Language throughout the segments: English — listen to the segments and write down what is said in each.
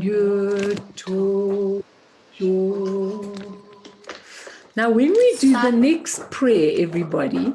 Yu, To, Jo. Now, when we do the next prayer, everybody,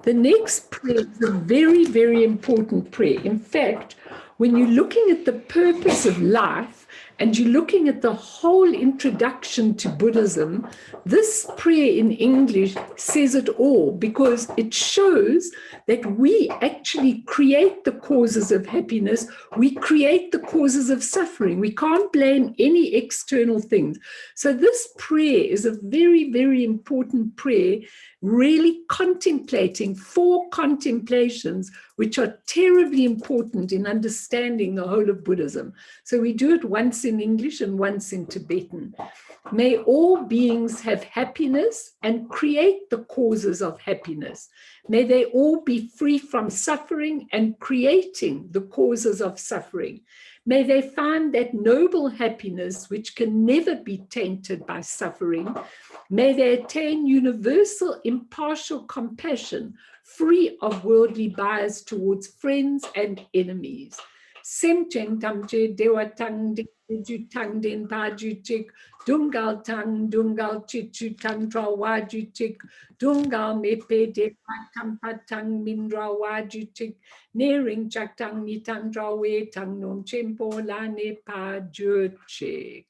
the next prayer is a very, very important prayer. In fact, when you're looking at the purpose of life and you're looking at the whole introduction to Buddhism, this prayer in English says it all, because it shows that we actually create the causes of happiness. We create the causes of suffering. We can't blame any external things. So this prayer is a very, very important prayer, really contemplating 4 contemplations which are terribly important in understanding the whole of Buddhism. So we do it once in English and once in Tibetan. May all beings have happiness and create the causes of happiness. May they all be free from suffering and creating the causes of suffering. May they find that noble happiness which can never be tainted by suffering. May they attain universal impartial compassion, free of worldly bias towards friends and enemies. Semchen tamche dewa tang ju tang den pa ju chik, dungal chichu tang tra wa ju chik, dungal mepe de tam pa tang min ra wa ju chik, nering chak tang ni tang tra we tang nom chempo la ne pa ju chik.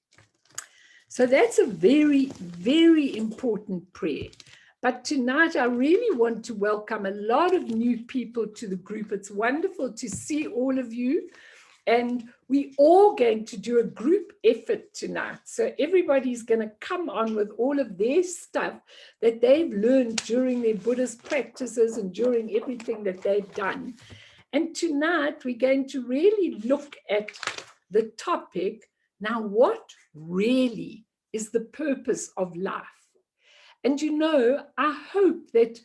So that's a very, very important prayer. But tonight, I really want to welcome a lot of new people to the group. It's wonderful to see all of you. And we're all going to do a group effort tonight. So everybody's going to come on with all of their stuff that they've learned during their Buddhist practices and during everything that they've done. And tonight, we're going to really look at the topic, now what really is the purpose of life? And you know, I hope that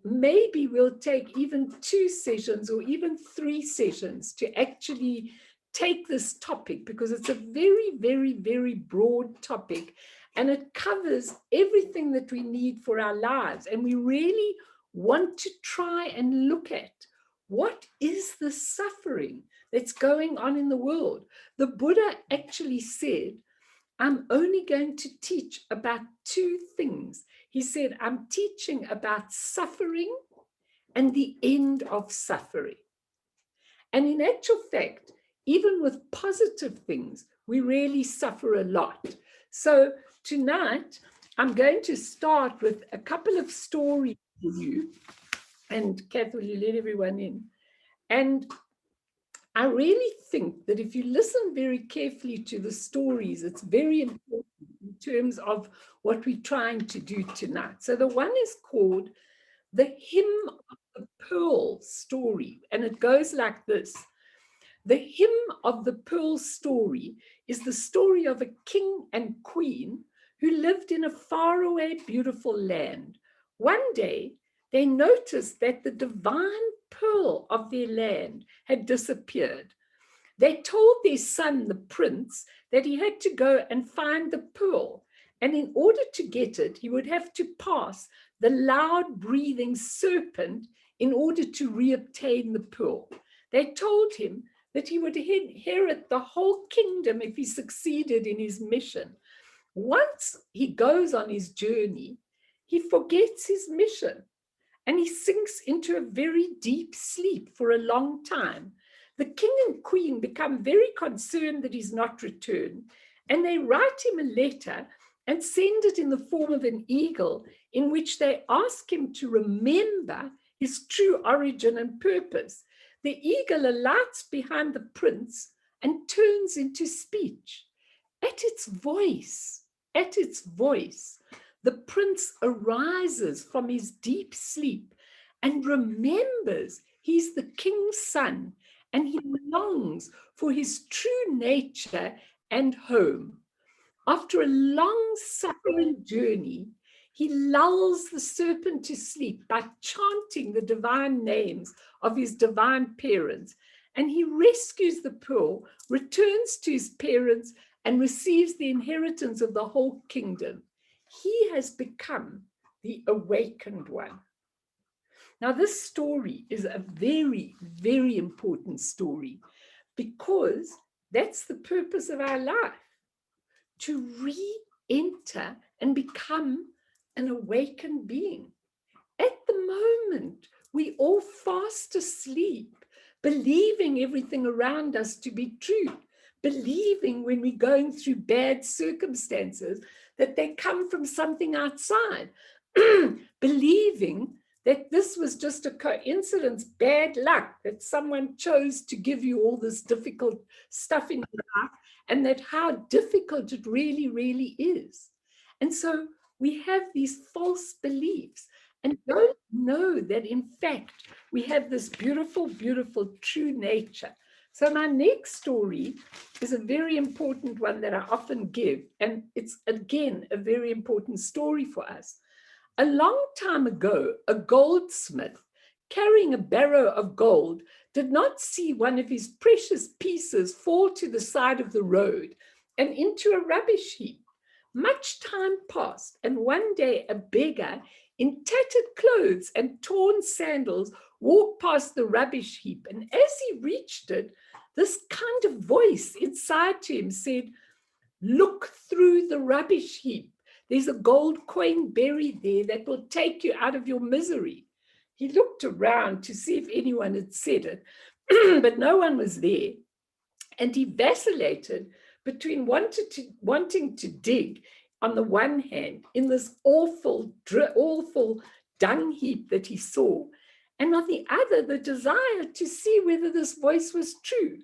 maybe we'll take even 2 sessions or even 3 sessions to actually take this topic, because it's a very, very, very broad topic and it covers everything that we need for our lives. And we really want to try and look at what is the suffering that's going on in the world. The Buddha actually said, I'm only going to teach about 2 things. He said, I'm teaching about suffering and the end of suffering. And in actual fact, even with positive things, we really suffer a lot. So tonight, I'm going to start with a couple of stories for you. And Kath, will you let everyone in? And I really think that if you listen very carefully to the stories, it's very important in terms of what we're trying to do tonight. So the one is called The Hymn of the Pearl Story, and it goes like this. The Hymn of the Pearl Story is the story of a king and queen who lived in a faraway, beautiful land. One day, they noticed that the divine pearl of their land had disappeared. They told their son, the prince, that he had to go and find the pearl. And in order to get it, he would have to pass the loud-breathing serpent in order to reobtain the pearl. They told him that he would inherit the whole kingdom if he succeeded in his mission. Once he goes on his journey, he forgets his mission and he sinks into a very deep sleep for a long time. The king and queen become very concerned that he's not returned, and they write him a letter and send it in the form of an eagle, in which they ask him to remember his true origin and purpose. The eagle alights behind the prince and turns into speech. At its voice, the prince arises from his deep sleep and remembers he's the king's son, and he longs for his true nature and home. After a long suffering journey, he lulls the serpent to sleep by chanting the divine names of his divine parents, and he rescues the pearl, returns to his parents, and receives the inheritance of the whole kingdom. He has become the awakened one. Now, this story is a very, very important story, because That's the purpose of our life, to re-enter and become an awakened being. At the moment, we all fast asleep, believing everything around us to be true, believing when we're going through bad circumstances that they come from something outside, believing that this was just a coincidence, bad luck, that someone chose to give you all this difficult stuff in your life, and that how difficult it really, really is. And so we have these false beliefs and don't know that, in fact, we have this beautiful, beautiful true nature. So my next story is a very important one that I often give, and it's, again, a very important story for us. A long time ago, a goldsmith carrying a barrow of gold did not see one of his precious pieces fall to the side of the road and into a rubbish heap. Much time passed, and one day a beggar in tattered clothes and torn sandals walked past the rubbish heap. And as he reached it, this kind of voice inside to him said, "Look through the rubbish heap. There's a gold coin buried there that will take you out of your misery." He looked around to see if anyone had said it, but no one was there. And he vacillated between wanting to dig on the one hand in this awful dung heap that he saw, and on the other, the desire to see whether this voice was true.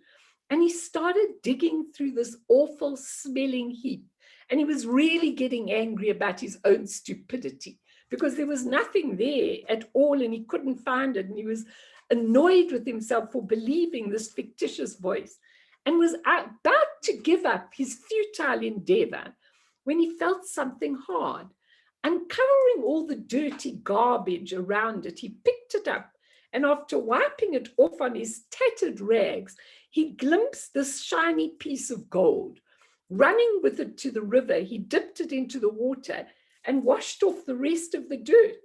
And he started digging through this awful smelling heap. And he was really getting angry about his own stupidity because there was nothing there at all and he couldn't find it. And he was annoyed with himself for believing this fictitious voice and was about to give up his futile endeavor when he felt something hard. Uncovering all the dirty garbage around it, he picked it up, and after wiping it off on his tattered rags, he glimpsed this shiny piece of gold. Running with it to the river, he dipped it into the water and washed off the rest of the dirt.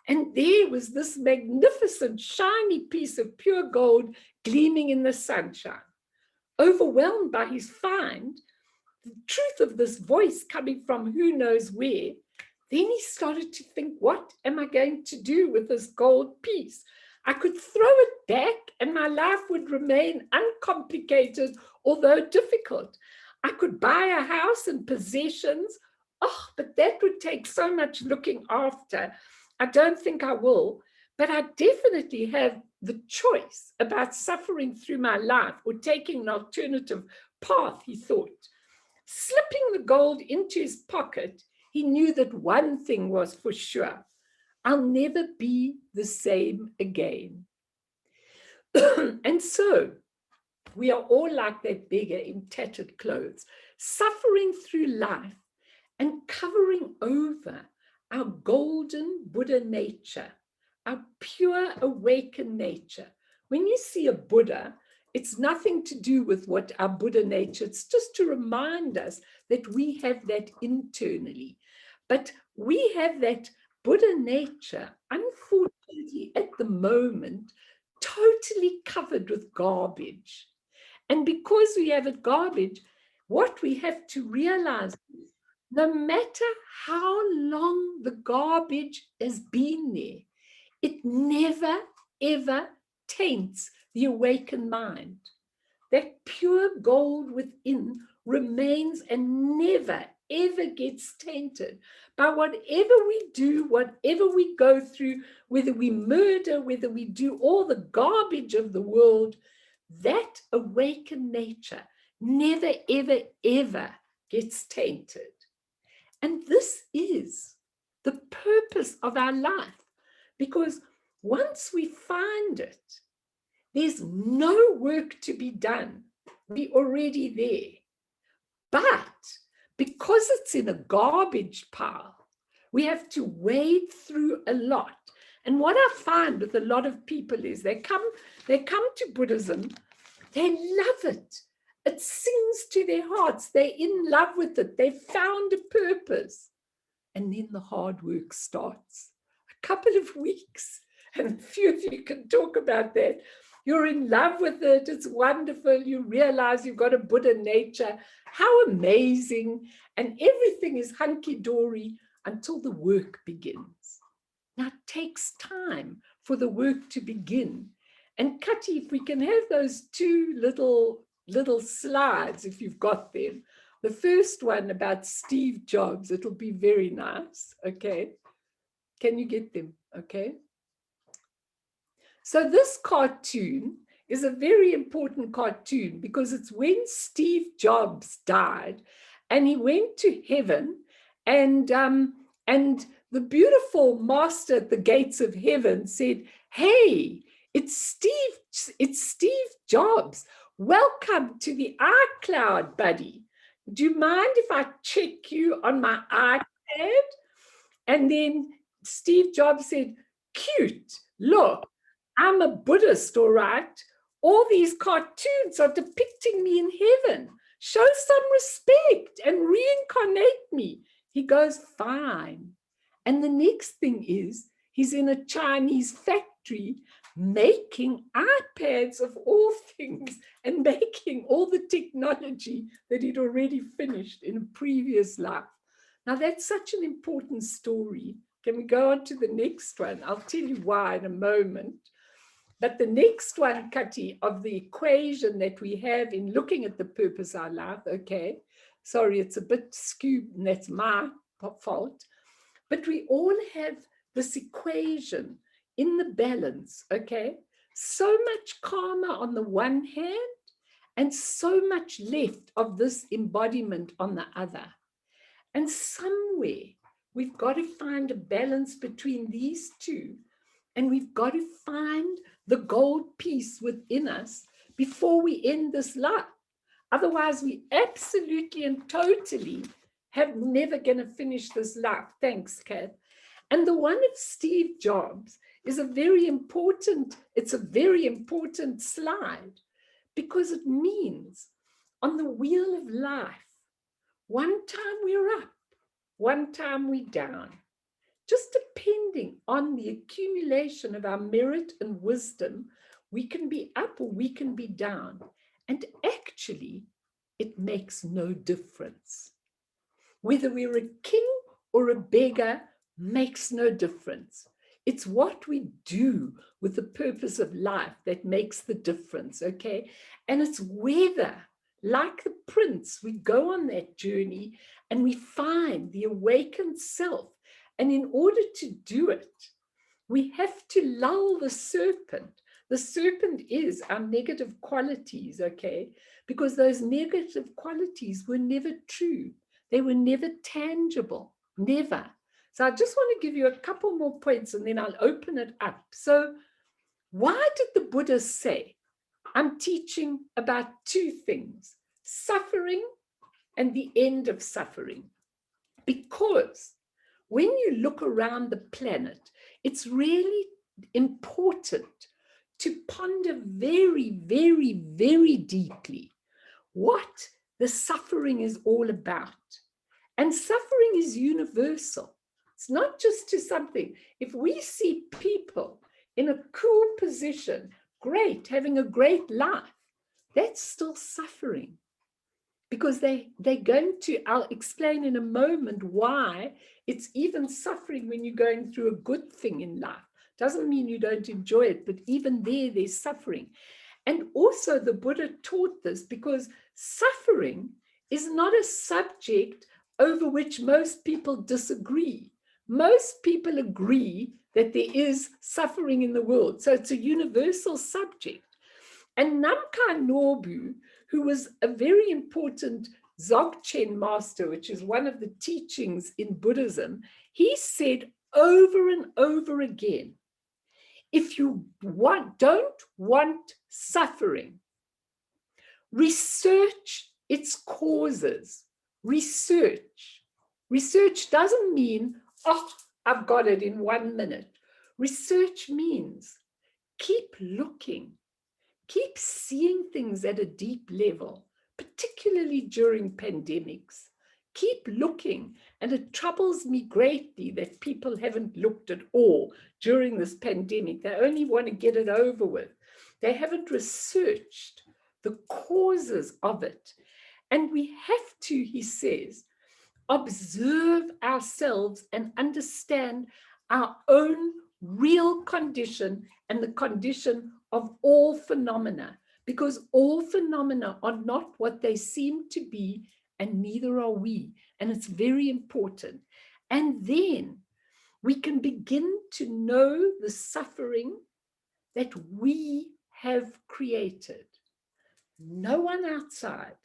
And there was this magnificent, shiny piece of pure gold gleaming in the sunshine. Overwhelmed by his find, the truth of this voice coming from who knows where, then he started to think, what am I going to do with this gold piece? I could throw it back and my life would remain uncomplicated, although difficult. I could buy a house and possessions. Oh, but that would take so much looking after. I don't think I will, but I definitely have the choice about suffering through my life or taking an alternative path, he thought. Slipping the gold into his pocket, he knew that one thing was for sure: I'll never be the same again. And so we are all like that beggar in tattered clothes, suffering through life and covering over our golden Buddha nature, our pure awakened nature. When you see a Buddha, it's nothing to do with what our Buddha nature, it's just to remind us that we have that internally. But we have that Buddha nature, unfortunately, at the moment, totally covered with garbage. And because we have it garbage, what we have to realize is no matter how long the garbage has been there, it never, ever taints the awakened mind. That pure gold within remains and never, ever gets tainted by whatever we do, whatever we go through, whether we murder, whether we do all the garbage of the world. That awakened nature never, ever, ever gets tainted. And this is the purpose of our life, because once we find it, there's no work to be done. We're already there. But because it's in a garbage pile, we have to wade through a lot. And what I find with a lot of people is they come to Buddhism, they love it. It sings to their hearts. They're in love with it. They found a purpose. And then the hard work starts. A couple of weeks, and a few of you can talk about that. You're in love with it. It's wonderful. You realize you've got a Buddha nature. How amazing. And everything is hunky-dory until the work begins. Now, it takes time for the work to begin. And Kati, if we can have those two little slides, if you've got them. The first one about Steve Jobs, it'll be very nice. Okay. Can you get them? Okay. So this cartoon is a very important cartoon because it's when Steve Jobs died and he went to heaven, and the beautiful master at the gates of heaven said, "Hey, it's Steve Jobs. Welcome to the iCloud, buddy. Do you mind if I check you on my iPad?" And then Steve Jobs said, "Cute, look, I'm a Buddhist, all right? All these cartoons are depicting me in heaven. Show some respect and reincarnate me." He goes, "Fine." And the next thing is, he's in a Chinese factory making iPads of all things and making all the technology that he'd already finished in a previous life. Now, that's such an important story. Can we go on to the next one? I'll tell you why in a moment. But the next one, Kati, of the equation that we have in looking at the purpose of our life, okay, sorry, it's a bit skewed, and that's my fault, but we all have this equation in the balance, okay? So much karma on the one hand, and so much left of this embodiment on the other. And somewhere we've got to find a balance between these two, and we've got to find the gold piece within us before we end this life. Otherwise, we absolutely and totally have never going to finish this life. Thanks, Kath. And the one of Steve Jobs is a very important slide, because it means on the wheel of life, one time we're up, one time we're down, just depending on the accumulation of our merit and wisdom. We can be up or we can be down. And actually, it makes no difference. Whether we're a king or a beggar makes no difference. It's what we do with the purpose of life that makes the difference, okay? And it's whether, like the prince, we go on that journey and we find the awakened self. And in order to do it, we have to lull the serpent. The serpent is our negative qualities, okay? Because those negative qualities were never true. They were never tangible, never. So I just want to give you a couple more points and then I'll open it up. So why did the Buddha say, I'm teaching about two things, suffering and the end of suffering? Because when you look around the planet, it's really important to ponder very, very, very deeply what the suffering is all about. And suffering is universal. It's not just to something. If we see people in a cool position, great, having a great life, that's still suffering. Because they're going to, I'll explain in a moment why it's even suffering when you're going through a good thing in life. Doesn't mean you don't enjoy it, but even there's suffering. And also the Buddha taught this because suffering is not a subject over which most people disagree. Most people agree that there is suffering in the world. So it's a universal subject. And Namkhai Norbu, who was a very important Dzogchen master, which is one of the teachings in Buddhism, he said over and over again, if you don't want suffering, research its causes. Research. Research doesn't mean, oh, I've got it in 1 minute. Research means keep looking. Keep seeing things at a deep level, particularly during pandemics. Keep looking, and it troubles me greatly that people haven't looked at all during this pandemic. They only want to get it over with. They haven't researched the causes of it. And we have to, he says, observe ourselves and understand our own real condition and the condition of all phenomena, because all phenomena are not what they seem to be, and neither are we. And it's very important. And then we can begin to know the suffering that we have created. No one outside.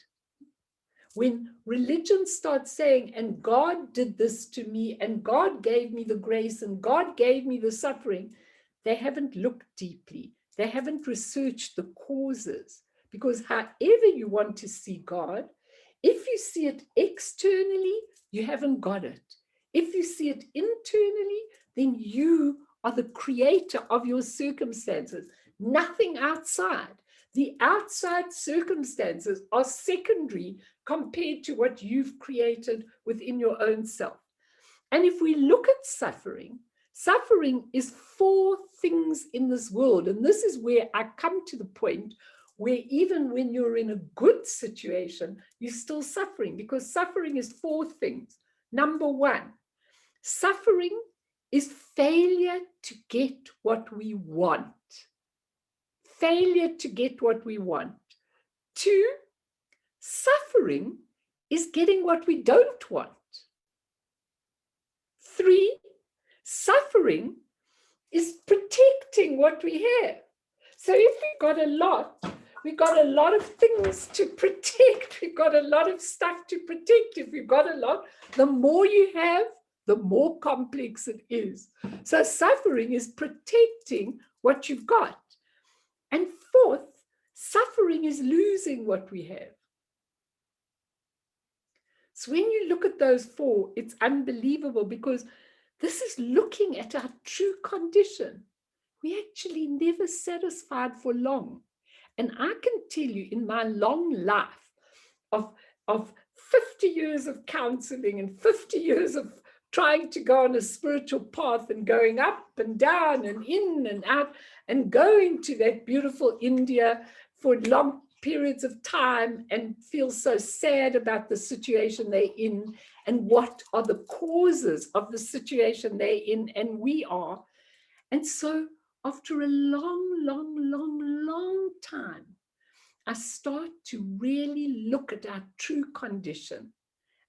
When religion starts saying, and God did this to me, and God gave me the grace, and God gave me the suffering, they haven't looked deeply. They haven't researched the causes. Because however you want to see God, if you see it externally, you haven't got it. If you see it internally, then you are the creator of your circumstances, nothing outside. The outside circumstances are secondary compared to what you've created within your own self. And if we look at suffering, suffering is 4 things in this world. And this is where I come to the point where even when you're in a good situation, you're still suffering, because suffering is 4 things. Number 1, suffering is failure to get what we want. Failure to get what we want. 2, suffering is getting what we don't want. 3, suffering is protecting what we have. So if we've got a lot, we've got a lot of things to protect. We've got a lot of stuff to protect. If you've got a lot, the more you have, the more complex it is. So suffering is protecting what you've got. And 4th, suffering is losing what we have. So when you look at those 4, it's unbelievable, because this is looking at our true condition. We actually never satisfied for long. And I can tell you, in my long life of 50 years of counseling and 50 years of trying to go on a spiritual path and going up and down and in and out and going to that beautiful India for long periods of time and feel so sad about the situation they're in and what are the causes of the situation they're in, and we are. And so after a long time, I start to really look at our true condition.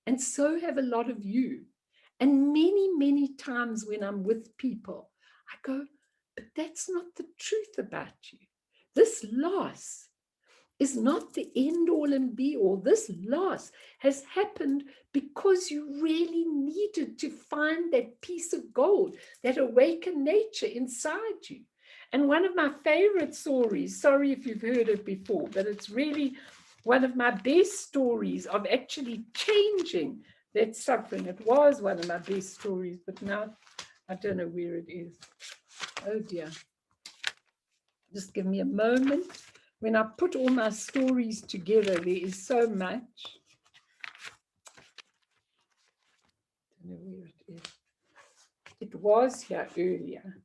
And so have a lot of you. And many times when I'm with people, I go, but that's not the truth about you. This loss is not the end all and be all. This loss has happened because you really needed to find that piece of gold, that awakened nature inside you. And one of my favorite stories, sorry if you've heard it before, but it's really one of my best stories of actually changing that suffering. It was one of my best stories, but now I don't know where it is. Oh dear. Just give me a moment. When I put all my stories together, there is so much. I don't know where it is. It was here earlier.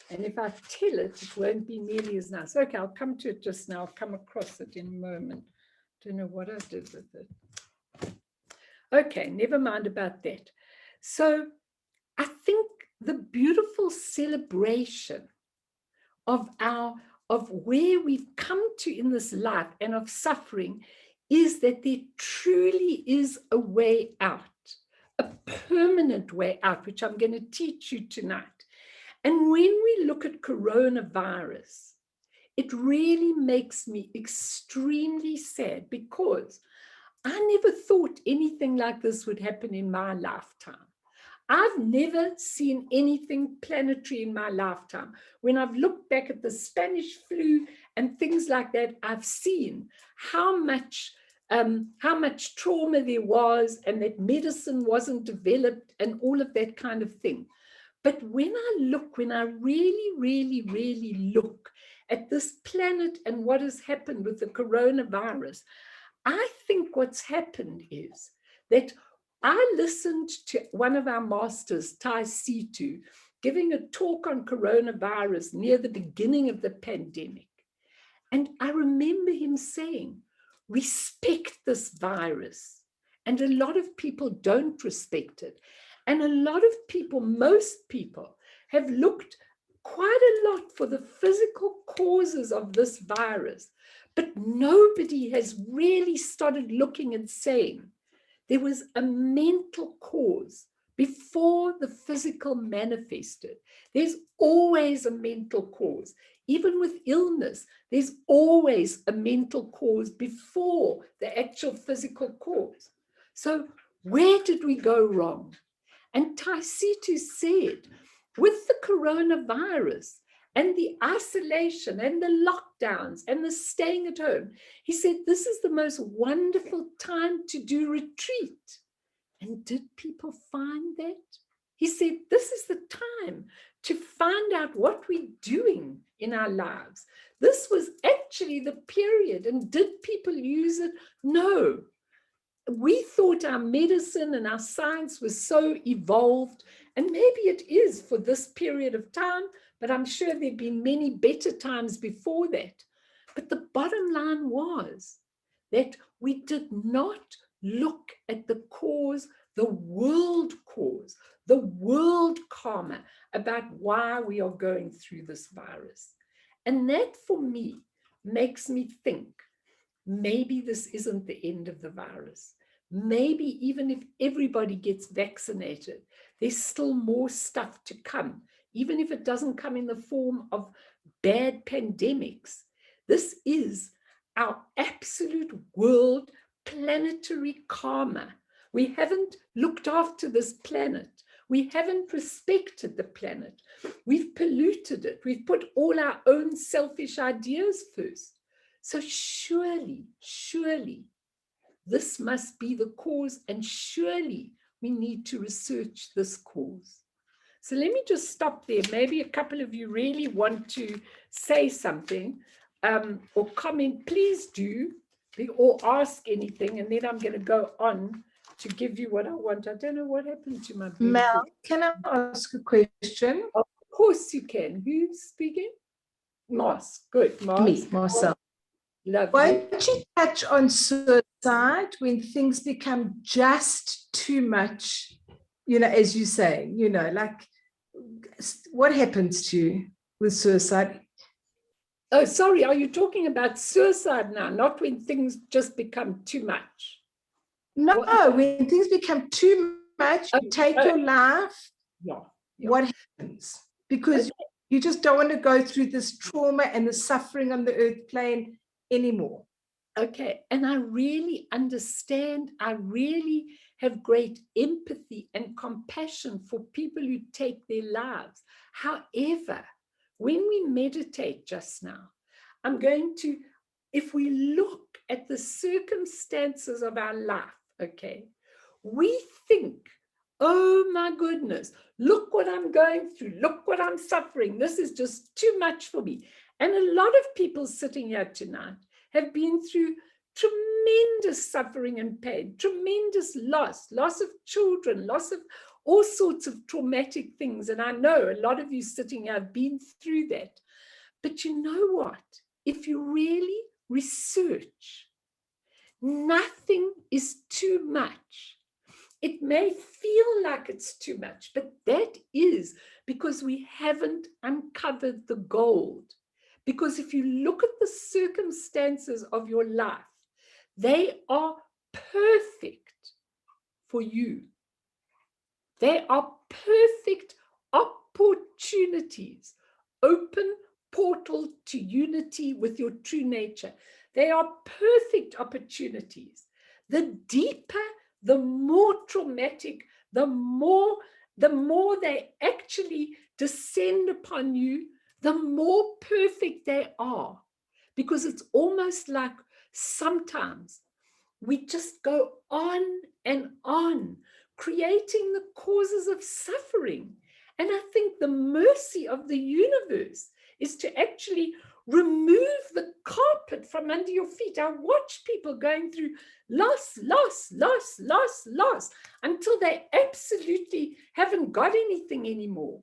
And if I tell it, it won't be nearly as nice. Okay, I'll come to it just now. I'll come across it in a moment. Don't know what I did with it. Okay, never mind about that. So I think the beautiful celebration of where we've come to in this life and of suffering is that there truly is a way out, a permanent way out, which I'm going to teach you tonight. And when we look at coronavirus, it really makes me extremely sad, because I never thought anything like this would happen in my lifetime. I've never seen anything planetary in my lifetime. When I've looked back at the Spanish flu and things like that, I've seen how much trauma there was, and that medicine wasn't developed and all of that kind of thing. But when I really look at this planet and what has happened with the coronavirus, I think what's happened is that I listened to one of our masters, Tai Situ, giving a talk on coronavirus near the beginning of the pandemic. And I remember him saying, respect this virus. And a lot of people don't respect it. And a lot of people, most people, have looked quite a lot for the physical causes of this virus. But nobody has really started looking and saying there was a mental cause before the physical manifested. There's always a mental cause. Even with illness, there's always a mental cause before the actual physical cause. So where did we go wrong? And Taisito said, with the coronavirus and the isolation and the lockdowns and the staying at home, he said, this is the most wonderful time to do retreat. And did people find that? He said, this is the time to find out what we're doing in our lives. This was actually the period. And did people use it? No. We thought our medicine and our science was so evolved, and maybe it is for this period of time, but I'm sure there've been many better times before that. But the bottom line was that we did not look at the cause, the world karma about why we are going through this virus. And that for me makes me think, maybe this isn't the end of the virus. Maybe even if everybody gets vaccinated, there's still more stuff to come, even if it doesn't come in the form of bad pandemics. This is our absolute world planetary karma. We haven't looked after this planet. We haven't respected the planet. We've polluted it. We've put all our own selfish ideas first. So surely, this must be the cause, and surely we need to research this cause. So let me just stop there. Maybe a couple of you really want to say something or comment, please do, or ask anything, and then I'm going to go on to give you what I want. I don't know what happened to my beautiful... Mel, can I ask a question? Of course you can. Who's speaking? Mars. Good, Mars. Me, Marcel. Lovely. Won't you touch on suicide when things become just too much, you know, as you say, you know, like what happens to you with suicide? Oh, sorry, are you talking about suicide now, not when things just become too much? No, when things become too much, you take your life, what happens? Because you just don't want to go through this trauma and the suffering on the earth plane anymore. Okay, and I really understand. I really have great empathy and compassion for people who take their lives. However, when we meditate just now, I'm going to, if we look at the circumstances of our life, okay, we think, oh my goodness, look what I'm going through, look what I'm suffering, this is just too much for me. And a lot of people sitting here tonight have been through tremendous suffering and pain, tremendous loss of children, loss of all sorts of traumatic things. And I know a lot of you sitting here have been through that. But you know what? If you really research, nothing is too much. It may feel like it's too much, but that is because we haven't uncovered the gold. Because if you look at the circumstances of your life, they are perfect for you. They are perfect opportunities, open portal to unity with your true nature. They are perfect opportunities. The deeper, the more traumatic, the more they actually descend upon you, the more perfect they are. Because it's almost like sometimes we just go on and on, creating the causes of suffering. And I think the mercy of the universe is to actually remove the carpet from under your feet. I watch people going through loss until they absolutely haven't got anything anymore.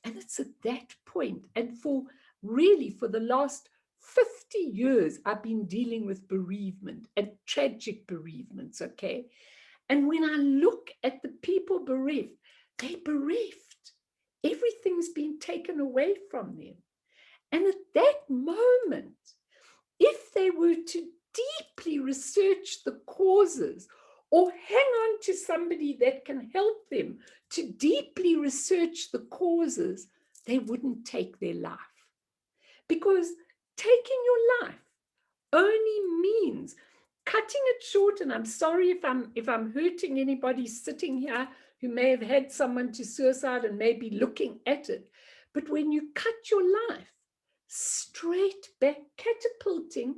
And it's at that point, and for the last 50 years, I've been dealing with bereavement and tragic bereavements, okay? And when I look at the people bereaved, they're bereft. Everything's been taken away from them. And at that moment, if they were to deeply research the causes or hang on to somebody that can help them to deeply research the causes, they wouldn't take their life. Because taking your life only means cutting it short. And I'm sorry if I'm hurting anybody sitting here who may have had someone to suicide and may be looking at it. But when you cut your life straight back, catapulting,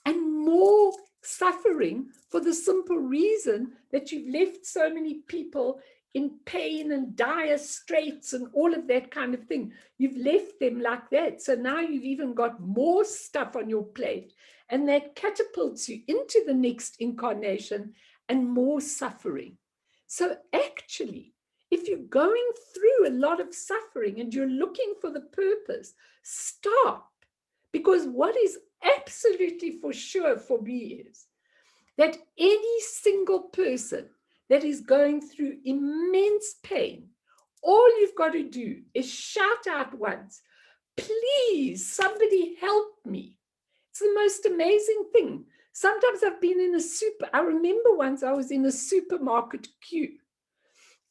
and more suffering for the simple reason that you've left so many people in pain and dire straits and all of that kind of thing. You've left them like that. So now you've even got more stuff on your plate, and that catapults you into the next incarnation and more suffering. So actually, if you're going through a lot of suffering and you're looking for the purpose, stop. Because what is absolutely for sure for me is that any single person that is going through immense pain, all you've got to do is shout out once, please, somebody help me. It's the most amazing thing. Sometimes I've been in I remember once I was in a supermarket queue,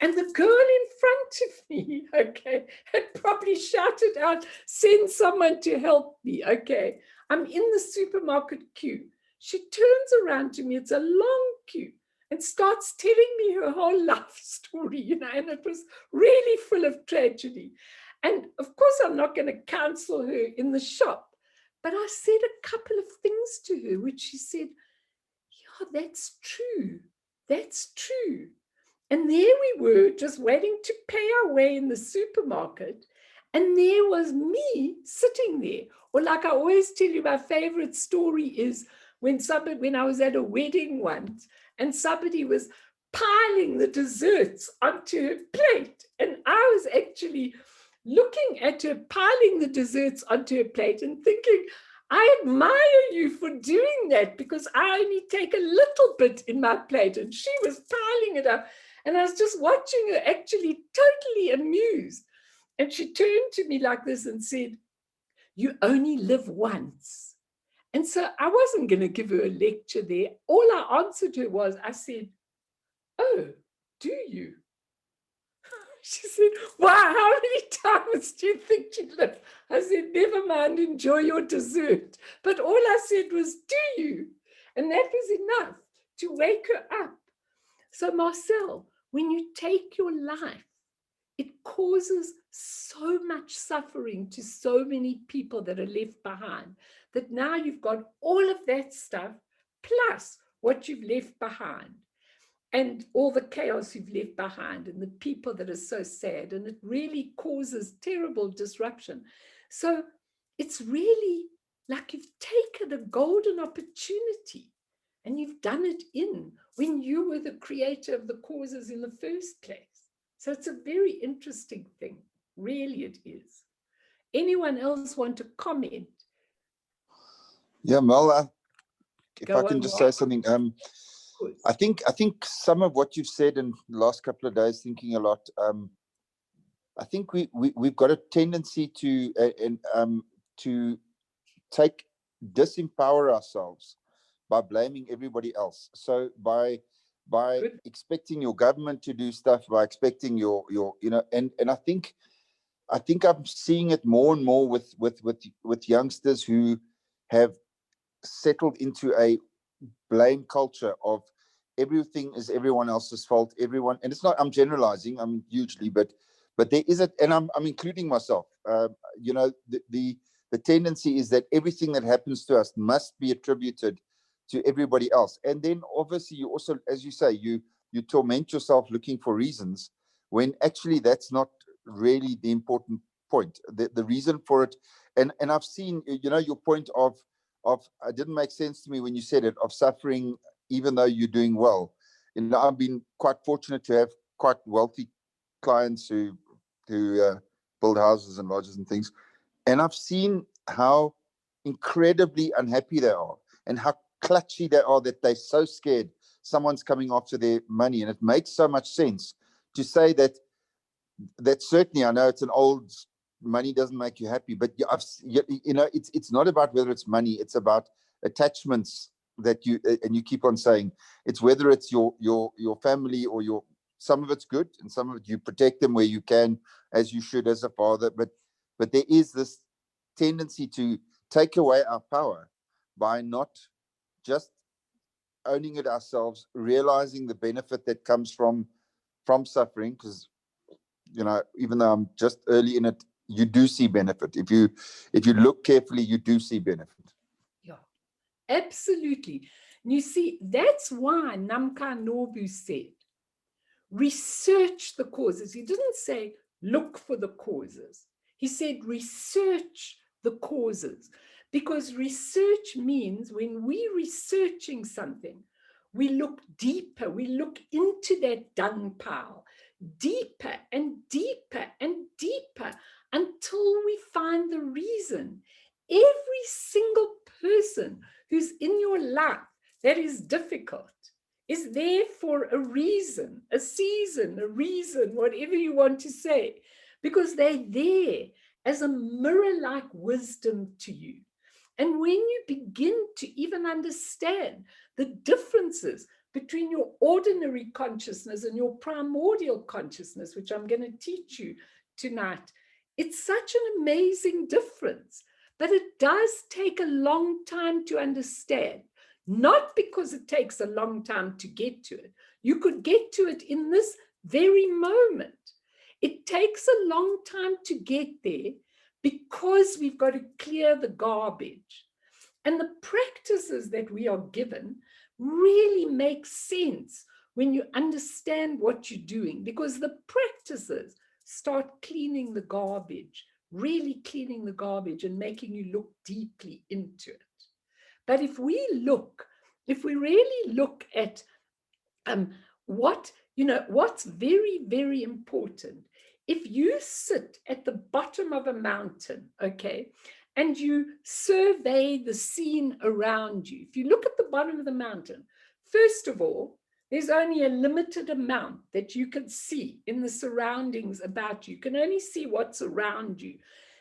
and the girl in front of me, okay, had probably shouted out, send someone to help me, okay. I'm in the supermarket queue. She turns around to me, it's a long queue, and starts telling me her whole life story, you know, and it was really full of tragedy. And of course, I'm not going to counsel her in the shop, but I said a couple of things to her, which she said, yeah, that's true. That's true. And there we were, just waiting to pay our way in the supermarket. And there was me sitting there. Or like I always tell you, my favorite story is when I was at a wedding once, and somebody was piling the desserts onto her plate. And I was actually looking at her piling the desserts onto her plate and thinking, I admire you for doing that, because I only take a little bit in my plate, and she was piling it up. And I was just watching her, actually totally amused. And she turned to me like this and said, you only live once. And so I wasn't going to give her a lecture there. All I answered her was, I said, oh, do you? She said, wow, how many times do you think you live? I said, never mind, enjoy your dessert. But all I said was, do you? And that was enough to wake her up. So Marcel, when you take your life, it causes so much suffering to so many people that are left behind, that now you've got all of that stuff, plus what you've left behind, and all the chaos you've left behind, and the people that are so sad, and it really causes terrible disruption. So it's really like you've taken a golden opportunity, and you've done it when you were the creator of the causes in the first place. So it's a very interesting thing. Really, it is. Anyone else want to comment? Yeah, Mel, if I can just say something. I think some of what you've said in the last couple of days, thinking a lot, I think we've got a tendency to disempower ourselves by blaming everybody else. So by expecting your government to do stuff, by expecting your and I think I'm seeing it more and more with youngsters who have settled into a blame culture of everything is everyone else's fault. Everyone, and it's not, I'm generalizing, I'm hugely, but there is and I'm including myself. The tendency is that everything that happens to us must be attributed to everybody else. And then obviously you also, as you say, you torment yourself looking for reasons, when actually that's not really the important point. The reason for it, and I've seen, your point of it didn't make sense to me when you said it, of suffering even though you're doing well. I've been quite fortunate to have quite wealthy clients who build houses and lodges and things. And I've seen how incredibly unhappy they are and how clutchy they are, that they're so scared someone's coming after their money. And it makes so much sense to say that certainly, I know it's an old, money doesn't make you happy, but you know, it's not about whether it's money, it's about attachments that you, and you keep on saying, it's whether it's your family or some of it's good and some of it you protect them where you can, as you should as a father, but there is this tendency to take away our power by not just owning it ourselves, realizing the benefit that comes from suffering, because, you know, even though I'm just early in it, you do see benefit. If you look carefully, you do see benefit. Yeah, absolutely. And you see, that's why Namkhai Nobu said, research the causes. He didn't say look for the causes. He said research the causes, because research means when we're researching something, we look deeper, we look into that dung pile, deeper and deeper and deeper until we find the reason. Every single person who's in your life that is difficult is there for a reason, a season, a reason, whatever you want to say, because they're there as a mirror-like wisdom to you. And when you begin to even understand the differences between your ordinary consciousness and your primordial consciousness, which I'm going to teach you tonight, it's such an amazing difference. But it does take a long time to understand. Not because it takes a long time to get to it. You could get to it in this very moment. It takes a long time to get there because we've got to clear the garbage. And the practices that we are given really make sense when you understand what you're doing, because the practices start cleaning the garbage, really cleaning the garbage and making you look deeply into it. But if we really look at what's very, very important, if you sit at the bottom of a mountain, okay, and you survey the scene around you, if you look at the bottom of the mountain, first of all, there's only a limited amount that you can see in the surroundings about you. You can only see what's around you.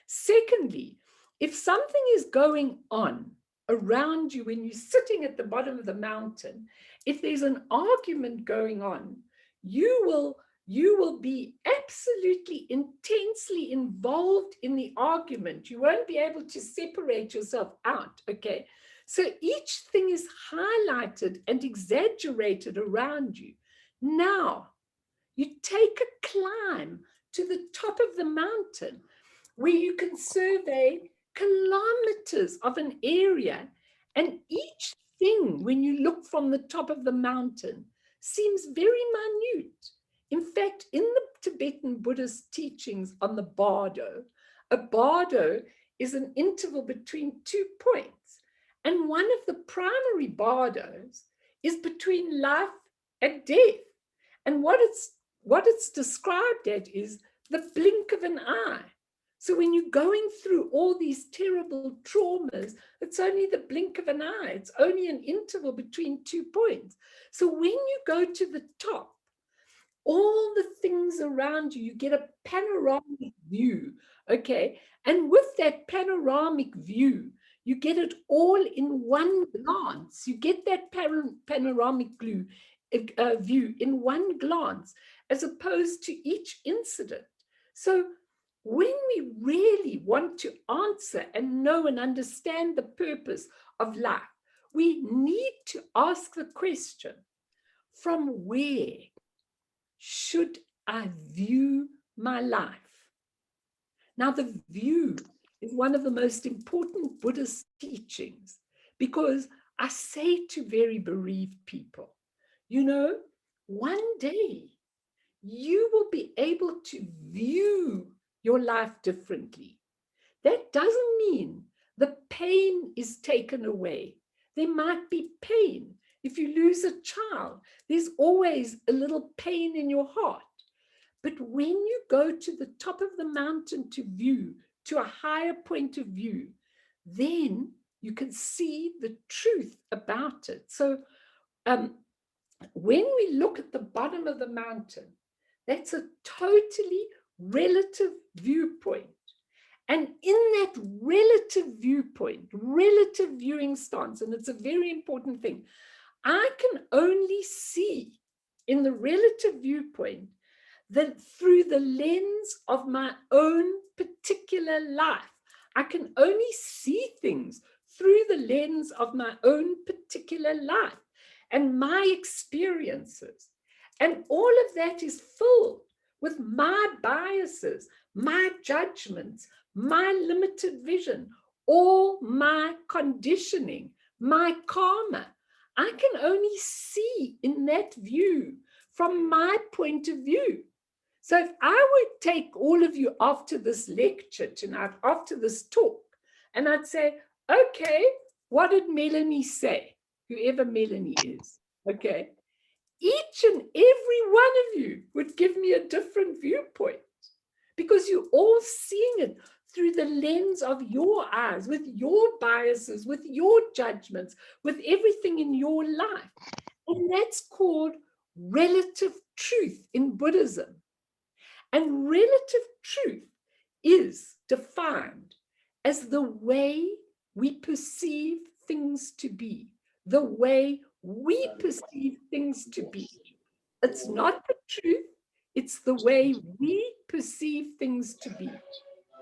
Secondly, if something is going on around you when you're sitting at the bottom of the mountain, if there's an argument going on, you will be absolutely intensely involved in the argument. You won't be able to separate yourself out, okay? So each thing is highlighted and exaggerated around you. Now, you take a climb to the top of the mountain where you can survey kilometers of an area, and each thing, when you look from the top of the mountain, seems very minute. In fact, in the Tibetan Buddhist teachings on the bardo, a bardo is an interval between 2 points, and one of the primary bardos is between life and death. And what it's described at is the blink of an eye. So when you're going through all these terrible traumas, it's only the blink of an eye. It's only an interval between 2 points. So when you go to the top, all the things around you, you get a panoramic view, okay? And with that panoramic view, you get it all in one glance. You get that panoramic view in one glance, as opposed to each incident. So when we really want to answer and know and understand the purpose of life, we need to ask the question, from where should I view my life? Now, the view is one of the most important Buddhist teachings, because I say to very bereaved people, you know, one day you will be able to view your life differently. That doesn't mean the pain is taken away. There might be pain. If you lose a child, there's always a little pain in your heart. But when you go to the top of the mountain to view, to a higher point of view, then you can see the truth about it. So when we look at the bottom of the mountain, that's a totally relative viewpoint. And in that relative viewpoint, relative viewing stance, and it's a very important thing, I can only see in the relative viewpoint that through the lens of my own particular life. I can only see things through the lens of my own particular life and my experiences. And all of that is filled with my biases, my judgments, my limited vision, all my conditioning, my karma. I can only see in that view from my point of view. So if I would take all of you after this lecture tonight, after this talk, and I'd say, okay, what did Melanie say? Whoever Melanie is, okay? Each and every one of you would give me a different viewpoint because you're all seeing it through the lens of your eyes, with your biases, with your judgments, with everything in your life. And that's called relative truth in Buddhism. And relative truth is defined as the way we perceive things to be, the way we perceive things to be. It's not the truth, it's the way we perceive things to be.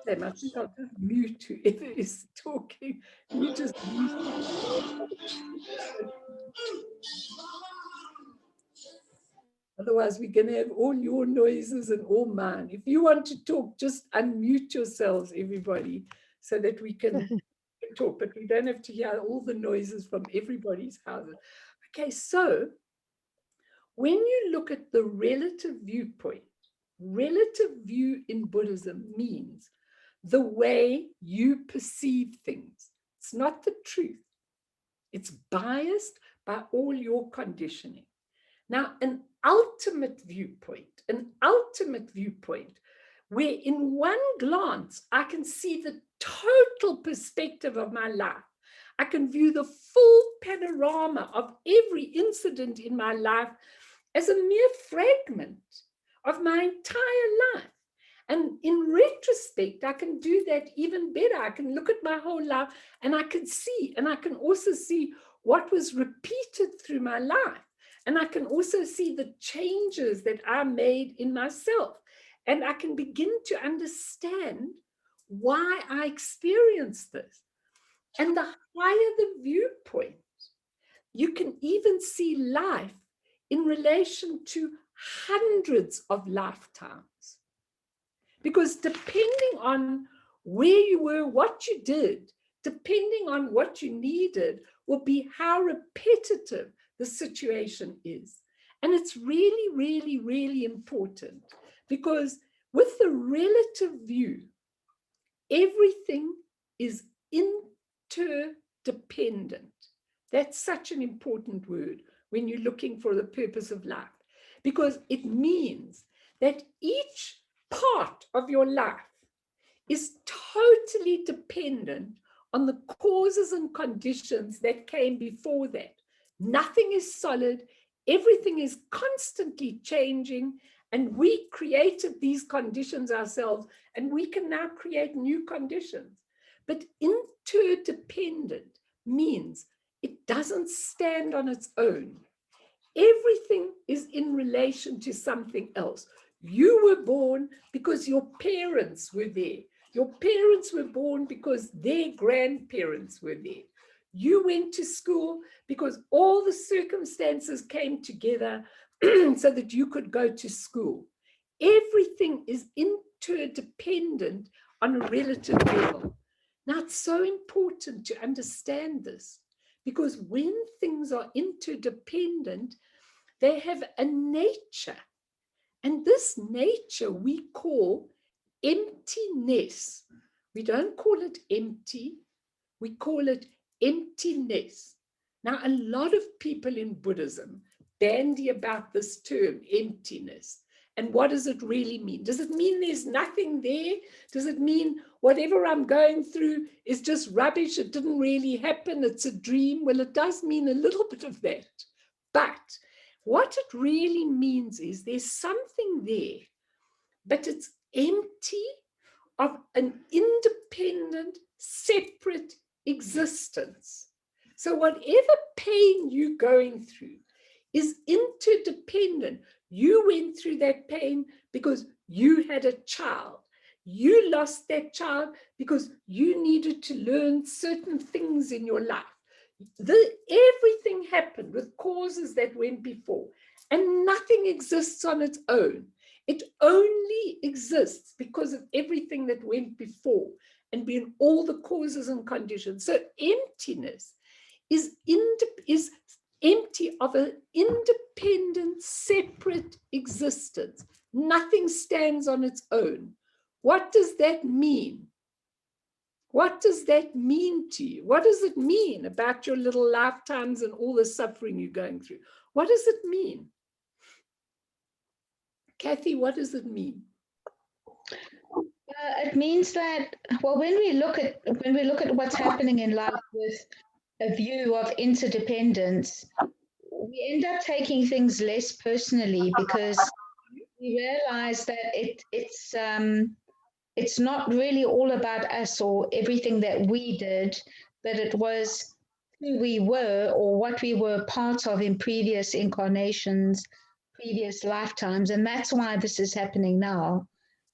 I think I'll just mute whoever is talking. You just mute. Otherwise, we're going to have all your noises and all mine. If you want to talk, just unmute yourselves, everybody, so that we can talk. But we don't have to hear all the noises from everybody's houses. Okay, so when you look at the relative viewpoint, relative view in Buddhism means the way you perceive things. It's not the truth. It's biased by all your conditioning. Now, an ultimate viewpoint where in one glance, I can see the total perspective of my life. I can view the full panorama of every incident in my life as a mere fragment of my entire life. And in retrospect, I can do that even better. I can look at my whole life and I can see, and I can also see what was repeated through my life. And I can also see the changes that I made in myself. And I can begin to understand why I experienced this. And the higher the viewpoint, you can even see life in relation to hundreds of lifetimes. Because depending on where you were, what you did, depending on what you needed, will be how repetitive the situation is. And it's really, really, really important because with the relative view, everything is interdependent. That's such an important word when you're looking for the purpose of life, because it means that each part of your life is totally dependent on the causes and conditions that came before that. Nothing is solid, everything is constantly changing, and we created these conditions ourselves, and we can now create new conditions. But interdependent means it doesn't stand on its own. Everything is in relation to something else. You were born because your parents were there. Your parents were born because their grandparents were there. You went to school because all the circumstances came together so that you could go to school. Everything is interdependent on a relative level. Now, it's so important to understand this because when things are interdependent, they have a nature. And this nature we call emptiness. We don't call it empty, we call it emptiness. Now, a lot of people in Buddhism bandy about this term, emptiness, And what does it really mean? Does it mean there's nothing there? Does it mean whatever I'm going through is just rubbish? It didn't really happen. It's a dream. Well, it does mean a little bit of that. But what it really means is there's something there, but it's empty of an independent, separate existence. So whatever pain you're going through is interdependent. You went through that pain because you had a child. You lost that child because you needed to learn certain things in your life. Everything happened with causes that went before, and nothing exists on its own. It only exists because of everything that went before and being all the causes and conditions. So emptiness is empty of an independent, separate existence. Nothing stands on its own. What does that mean? What does that mean to you? What does it mean about your little lifetimes and all the suffering you're going through? What does it mean? Kathy, what does it mean? It means that, well, when we look at what's happening in life with a view of interdependence, we end up taking things less personally because we realize that it's not really all about us or everything that we did, but it was who we were or what we were part of in previous incarnations, previous lifetimes, and that's why this is happening now.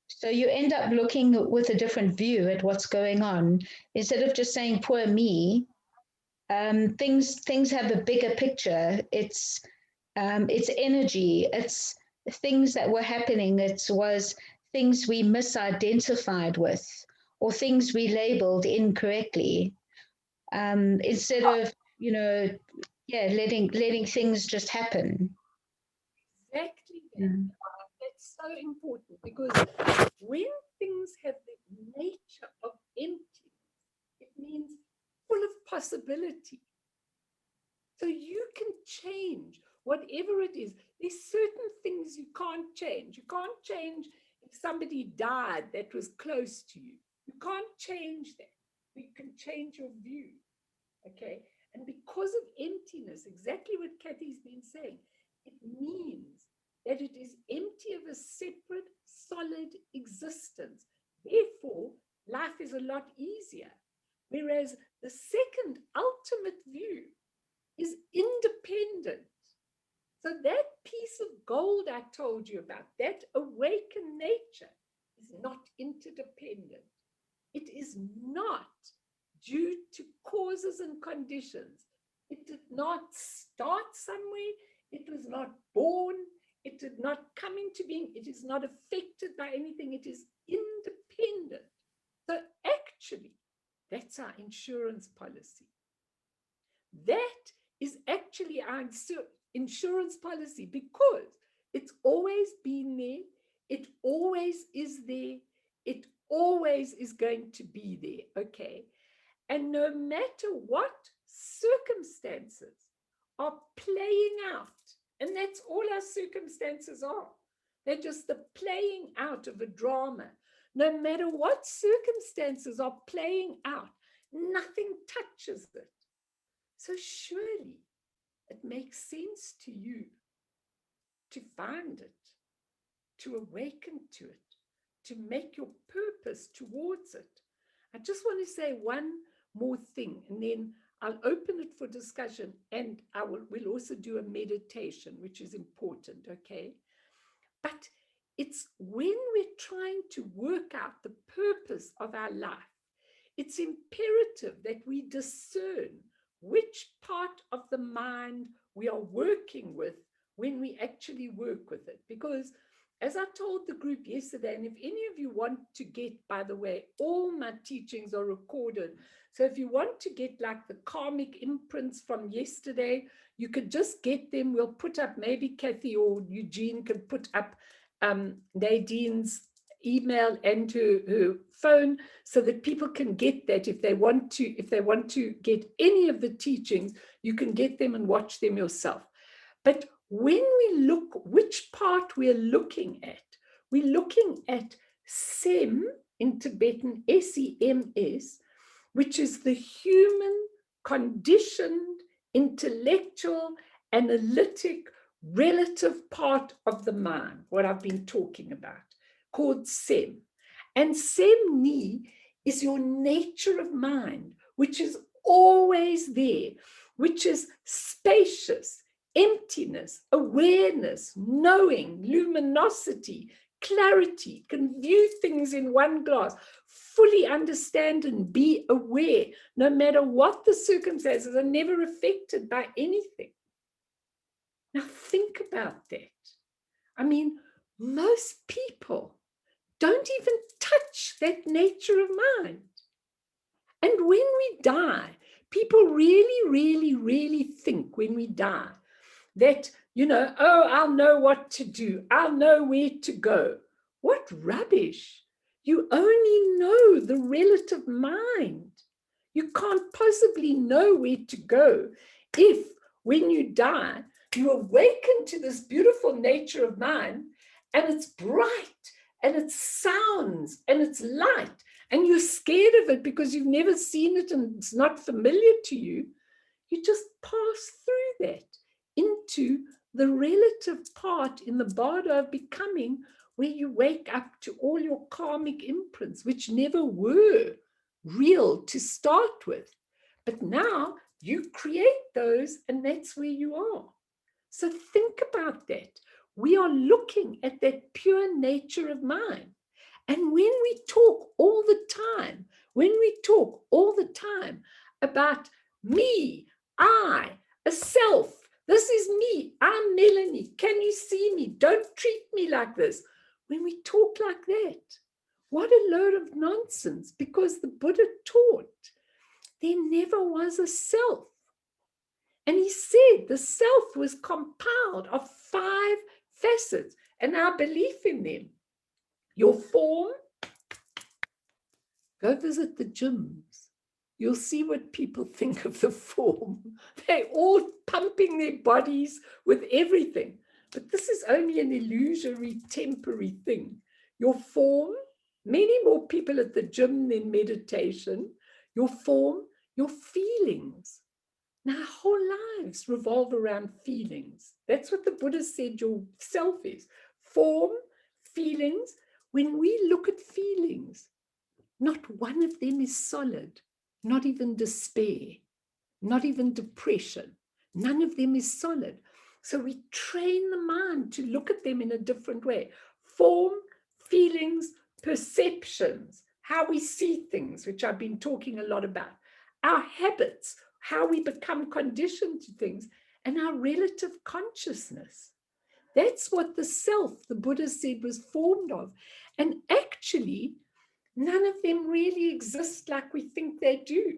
So you end up looking with a different view at what's going on. Instead of just saying, poor me, things have a bigger picture. It's energy. It's things that were happening. It was things we misidentified with or things we labeled incorrectly. Instead of, letting things just happen. Exactly. Yeah. That's so important, because when things have the nature of empty, it means full of possibility. So you can change whatever it is. There's certain things you can't change. You can't change if somebody died that was close to you. You can't change that. You can change your view. Okay? And because of emptiness, exactly what Kathy's been saying, it means that it is empty of a separate, solid existence. Therefore, life is a lot easier. Whereas the second ultimate view is independent. So that piece of gold I told you about, that awakened nature, is not interdependent. It is not due to causes and conditions. It did not start somewhere. It was not born. It did not come into being. It is not affected by anything. It is independent. So actually, that's our insurance policy. That is actually our insurance policy, because it's always been there. It always is there. It always is going to be there. Okay. And no matter what circumstances are playing out, and that's all our circumstances are. They're just the playing out of a drama. No matter what circumstances are playing out, nothing touches it. So surely it makes sense to you to find it, to awaken to it, to make your purpose towards it. I just want to say one more thing, and then I'll open it for discussion, and we'll also do a meditation, which is important, okay? But it's when we're trying to work out the purpose of our life, it's imperative that we discern which part of the mind we are working with when we actually work with it. Because as I told the group yesterday, and if any of you want to get, by the way, all my teachings are recorded. So if you want to get like the karmic imprints from yesterday, you could just get them. We'll put up, maybe Kathy or Eugene can put up Nadine's email and her phone, so that people can get that if they want to get any of the teachings, you can get them and watch them yourself. But when we look which which part we're looking at. We're looking at SEM in Tibetan, SEMS, which is the human conditioned, intellectual, analytic, relative part of the mind, what I've been talking about, called SEM. And SEM Ni is your nature of mind, which is always there, which is spacious, emptiness, awareness, knowing, luminosity, clarity, can view things in one glass, fully understand and be aware, no matter what the circumstances, are never affected by anything. Now think about that. I mean, most people don't even touch that nature of mind. And when we die, people really, really, really think when we die that, you know, oh, I'll know what to do. I'll know where to go. What rubbish. You only know the relative mind. You can't possibly know where to go if, when you die, you awaken to this beautiful nature of mind, and it's bright, and it sounds, and it's light, and you're scared of it because you've never seen it and it's not familiar to you. You just pass through that into the relative part in the Bardo of becoming, where you wake up to all your karmic imprints, which never were real to start with. But now you create those, and that's where you are. So think about that. We are looking at that pure nature of mind. And when we talk all the time, about me, I, a self, this is me, I'm Melanie, can you see me? Don't treat me like this. When we talk like that, what a load of nonsense, because the Buddha taught there never was a self. And he said the self was compiled of 5 facets, and our belief in them. Your form, go visit the gyms. You'll see what people think of the form. They're all pumping their bodies with everything. But this is only an illusory, temporary thing. Your form, many more people at the gym than meditation. Your form, your feelings. Now, our whole lives revolve around feelings. That's what the Buddha said your self is. Form, feelings. When we look at feelings, not one of them is solid, not even despair, not even depression. None of them is solid. So we train the mind to look at them in a different way. Form, feelings, perceptions, how we see things, which I've been talking a lot about. Our habits, how we become conditioned to things, and our relative consciousness. That's what the self, the Buddha said, was formed of. And actually, none of them really exist like we think they do.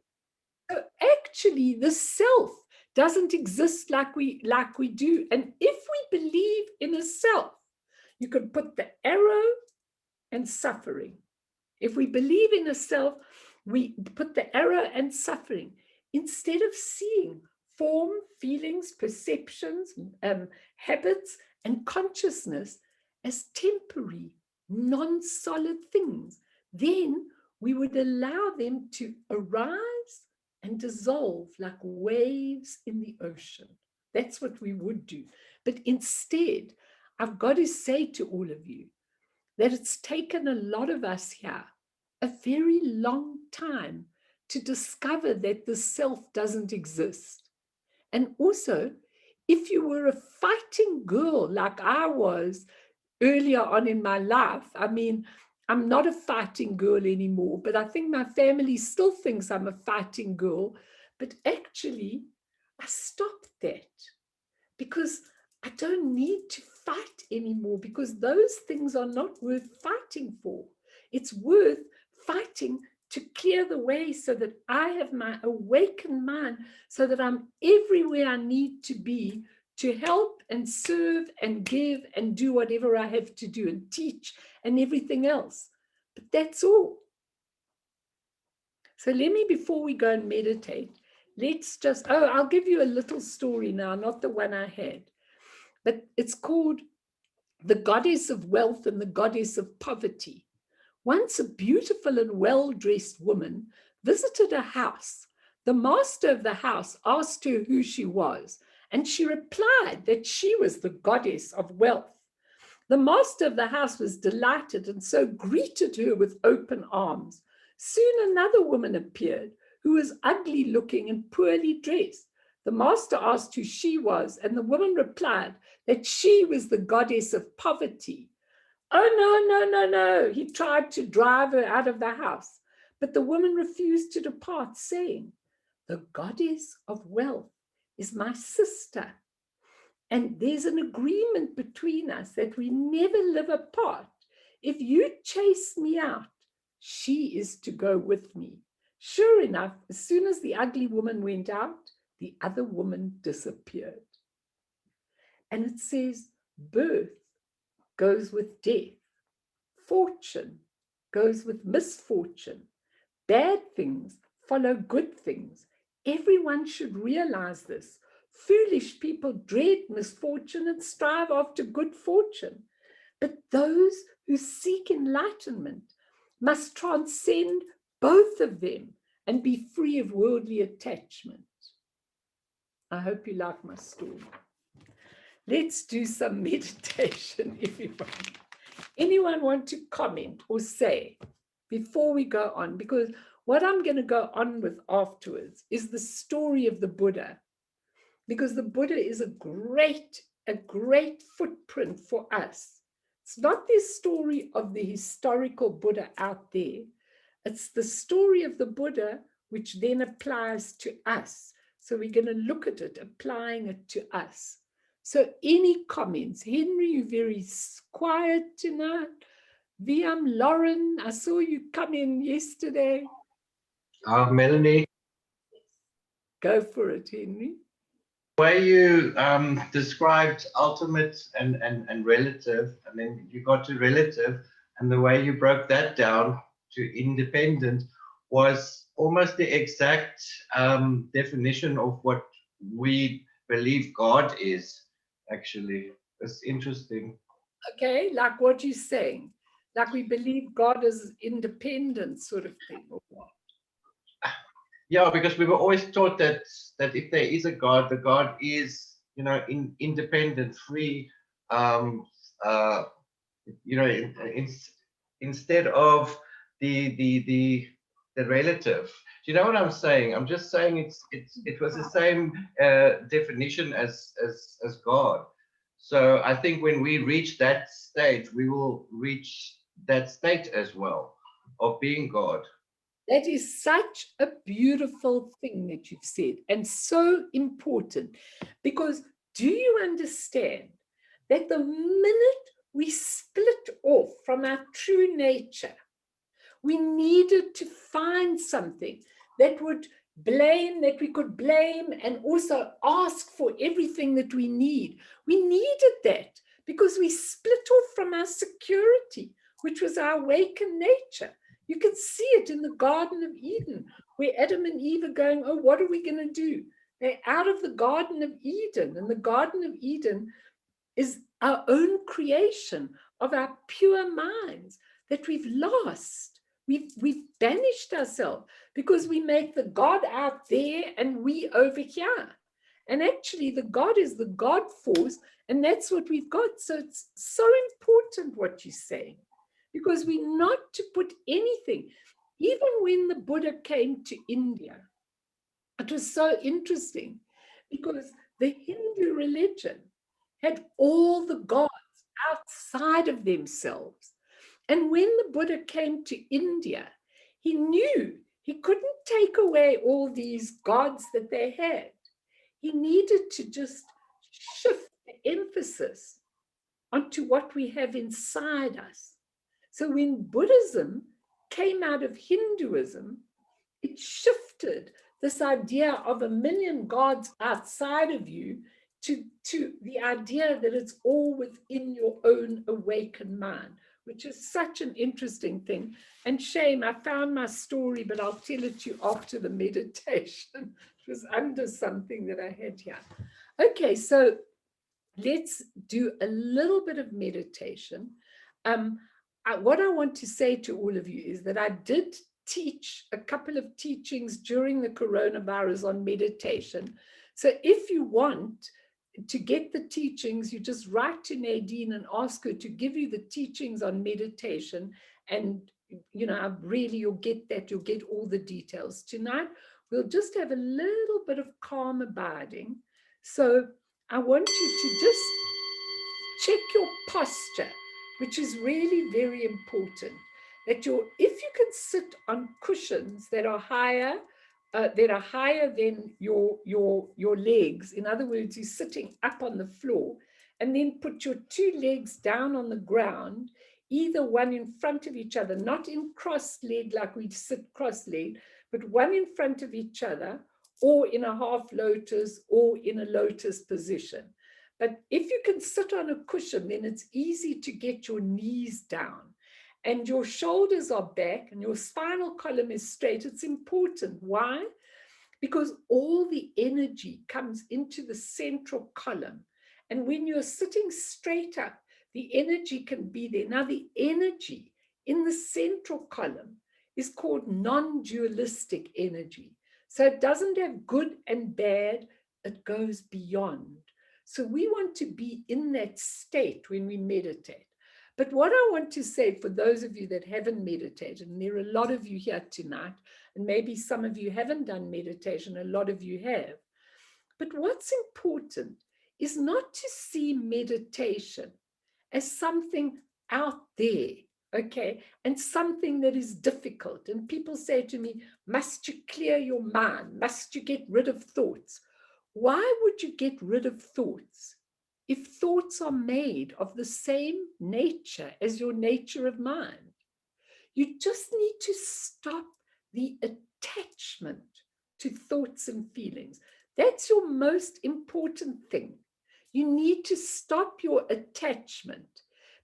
So actually, the self doesn't exist like we do. And if we believe in a self, you can put the arrow and suffering. If we believe in a self, we put the arrow and suffering. Instead of seeing form, feelings, perceptions, habits, and consciousness as temporary, non-solid things, then we would allow them to arise and dissolve like waves in the ocean. That's what we would do. But instead, I've got to say to all of you that it's taken a lot of us here a very long time to discover that the self doesn't exist. And also, if you were a fighting girl like I was earlier on in my life, I mean, I'm not a fighting girl anymore, but I think my family still thinks I'm a fighting girl. But actually, I stopped that because I don't need to fight anymore, because those things are not worth fighting for. It's worth fighting to clear the way so that I have my awakened mind, so that I'm everywhere I need to be to help and serve and give and do whatever I have to do and teach and everything else. But that's all. So let me, before we go and meditate, let's just, I'll give you a little story now, not the one I had. But it's called the goddess of wealth and the goddess of poverty. Once a beautiful and well-dressed woman visited a house. The master of the house asked her who she was, and she replied that she was the goddess of wealth. The master of the house was delighted and so greeted her with open arms. Soon another woman appeared who was ugly looking and poorly dressed. The master asked who she was, and the woman replied that she was the goddess of poverty. Oh, no, no, no, no. He tried to drive her out of the house, but the woman refused to depart, saying, the goddess of wealth is my sister. And there's an agreement between us that we never live apart. If you chase me out, she is to go with me. Sure enough, as soon as the ugly woman went out, the other woman disappeared. And it says, birth goes with death. Fortune goes with misfortune. Bad things follow good things. Everyone should realize this. Foolish people dread misfortune and strive after good fortune. But those who seek enlightenment must transcend both of them and be free of worldly attachment. I hope you like my story. Let's do some meditation, everyone. Anyone want to comment or say before we go on? Because what I'm going to go on with afterwards is the story of the Buddha. Because the Buddha is a great footprint for us. It's not the story of the historical Buddha out there. It's the story of the Buddha, which then applies to us. So we're going to look at it, applying it to us. So any comments? Henry, you're very quiet tonight. VM, Lauren, I saw you come in yesterday. Melanie. Go for it, Henry. The way you described ultimate and relative, and then you got to relative, and the way you broke that down to independent was almost the exact definition of what we believe God is, actually. It's interesting. Okay, like what you're saying. Like we believe God is independent sort of thing, or what? Yeah, because we were always taught that if there is a God, the God is, independent, free, instead of the relative. Do you know what I'm saying? I'm just saying it was the same definition as God. So I think when we reach that state, we will reach that state as well of being God. That is such a beautiful thing that you've said, and so important, because do you understand that the minute we split off from our true nature, we needed to find something that we could blame and also ask for everything that we need. We needed that because we split off from our security, which was our awakened nature. You can see it in the Garden of Eden, where Adam and Eve are going, oh, what are we going to do? They're out of the Garden of Eden, and the Garden of Eden is our own creation of our pure minds that we've lost. We've banished ourselves because we make the God out there and we over here. And actually, the God is the God force, and that's what we've got. So it's so important what you're saying, because we're not to put anything. Even when the Buddha came to India, it was so interesting because the Hindu religion had all the gods outside of themselves. And when the Buddha came to India, he knew he couldn't take away all these gods that they had. He needed to just shift the emphasis onto what we have inside us. So when Buddhism came out of Hinduism, it shifted this idea of a million gods outside of you to the idea that it's all within your own awakened mind, which is such an interesting thing. And shame, I found my story, but I'll tell it to you after the meditation. It was under something that I had here. Okay, so let's do a little bit of meditation. What I want to say to all of you is that I did teach a couple of teachings during the coronavirus on meditation. So if you want to get the teachings, you just write to Nadine and ask her to give you the teachings on meditation. And, you know, really, you'll get that, you'll get all the details. Tonight, we'll just have a little bit of calm abiding. So I want you to just check your posture, which is really very important. That if you can sit on cushions that are higher than your legs. In other words, you're sitting up on the floor, and then put your two legs down on the ground, either one in front of each other, not in cross-legged like we sit cross-legged, but one in front of each other, or in a half lotus, or in a lotus position. But if you can sit on a cushion, then it's easy to get your knees down and your shoulders are back and your spinal column is straight. It's important. Why? Because all the energy comes into the central column. And when you're sitting straight up, the energy can be there. Now, the energy in the central column is called non-dualistic energy. So it doesn't have good and bad, it goes beyond. So we want to be in that state when we meditate. But what I want to say for those of you that haven't meditated, and there are a lot of you here tonight, and maybe some of you haven't done meditation, a lot of you have. But what's important is not to see meditation as something out there, okay, and something that is difficult. And people say to me, must you clear your mind? Must you get rid of thoughts? Why would you get rid of thoughts if thoughts are made of the same nature as your nature of mind? You just need to stop the attachment to thoughts and feelings. That's your most important thing. You need to stop your attachment,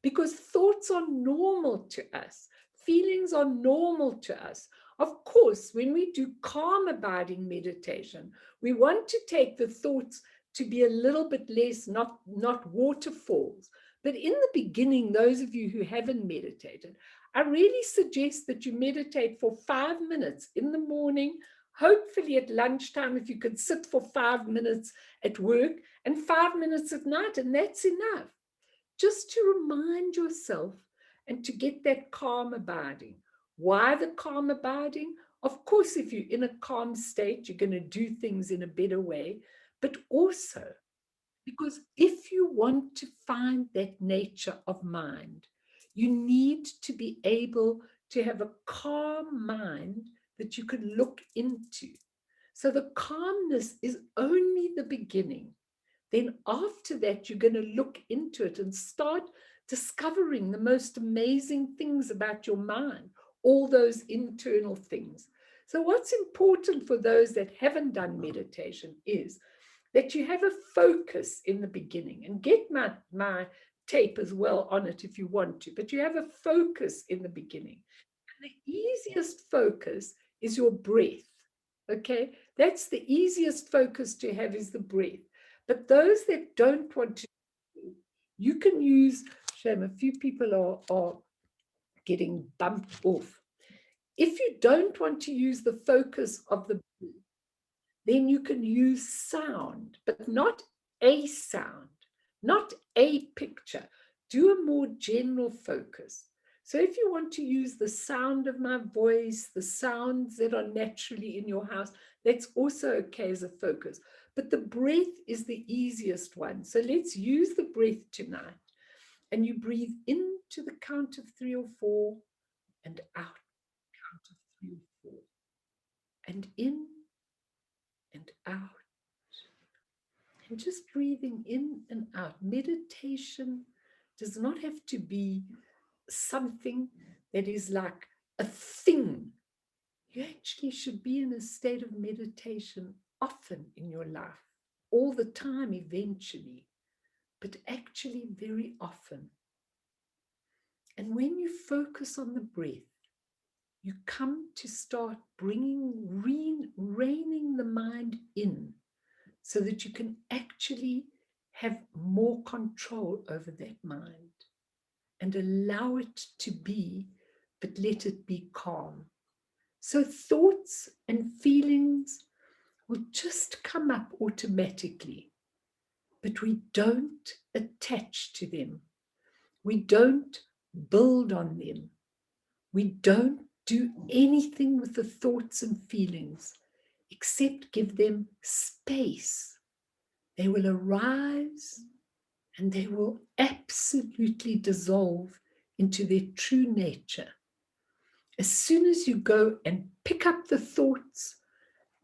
because thoughts are normal to us. Feelings are normal to us. Of course, when we do calm abiding meditation, we want to take the thoughts to be a little bit less, not waterfalls. But in the beginning, those of you who haven't meditated, I really suggest that you meditate for 5 minutes in the morning, hopefully at lunchtime, if you could sit for 5 minutes at work, and 5 minutes at night, and that's enough. Just to remind yourself and to get that calm abiding. Why the calm abiding? Of course, if you're in a calm state, you're going to do things in a better way, but also because if you want to find that nature of mind, you need to be able to have a calm mind that you can look into. So the calmness is only the beginning. Then after that, you're going to look into it and start discovering the most amazing things about your mind, all those internal things. So what's important for those that haven't done meditation is that you have a focus in the beginning, and get my tape as well on it if you want to, but you have a focus in the beginning. And the easiest focus is your breath, okay? That's the easiest focus to have, is the breath. But those that don't want to, you can use, shame, a few people are getting bumped off. If you don't want to use the focus of the breath, then you can use sound, but not a sound, not a picture. Do a more general focus. So if you want to use the sound of my voice, the sounds that are naturally in your house, that's also okay as a focus. But the breath is the easiest one. So let's use the breath tonight. And you breathe into the count of 3 or 4 and out, count of 3 or 4. And in and out. And just breathing in and out. Meditation does not have to be something that is like a thing. You actually should be in a state of meditation often in your life, all the time eventually, but actually very often. And when you focus on the breath, you come to start reining the mind in, so that you can actually have more control over that mind and allow it to be, but let it be calm. So thoughts and feelings will just come up automatically, but we don't attach to them. We don't build on them. We don't do anything with the thoughts and feelings except give them space. They will arise and they will absolutely dissolve into their true nature. As soon as you go and pick up the thoughts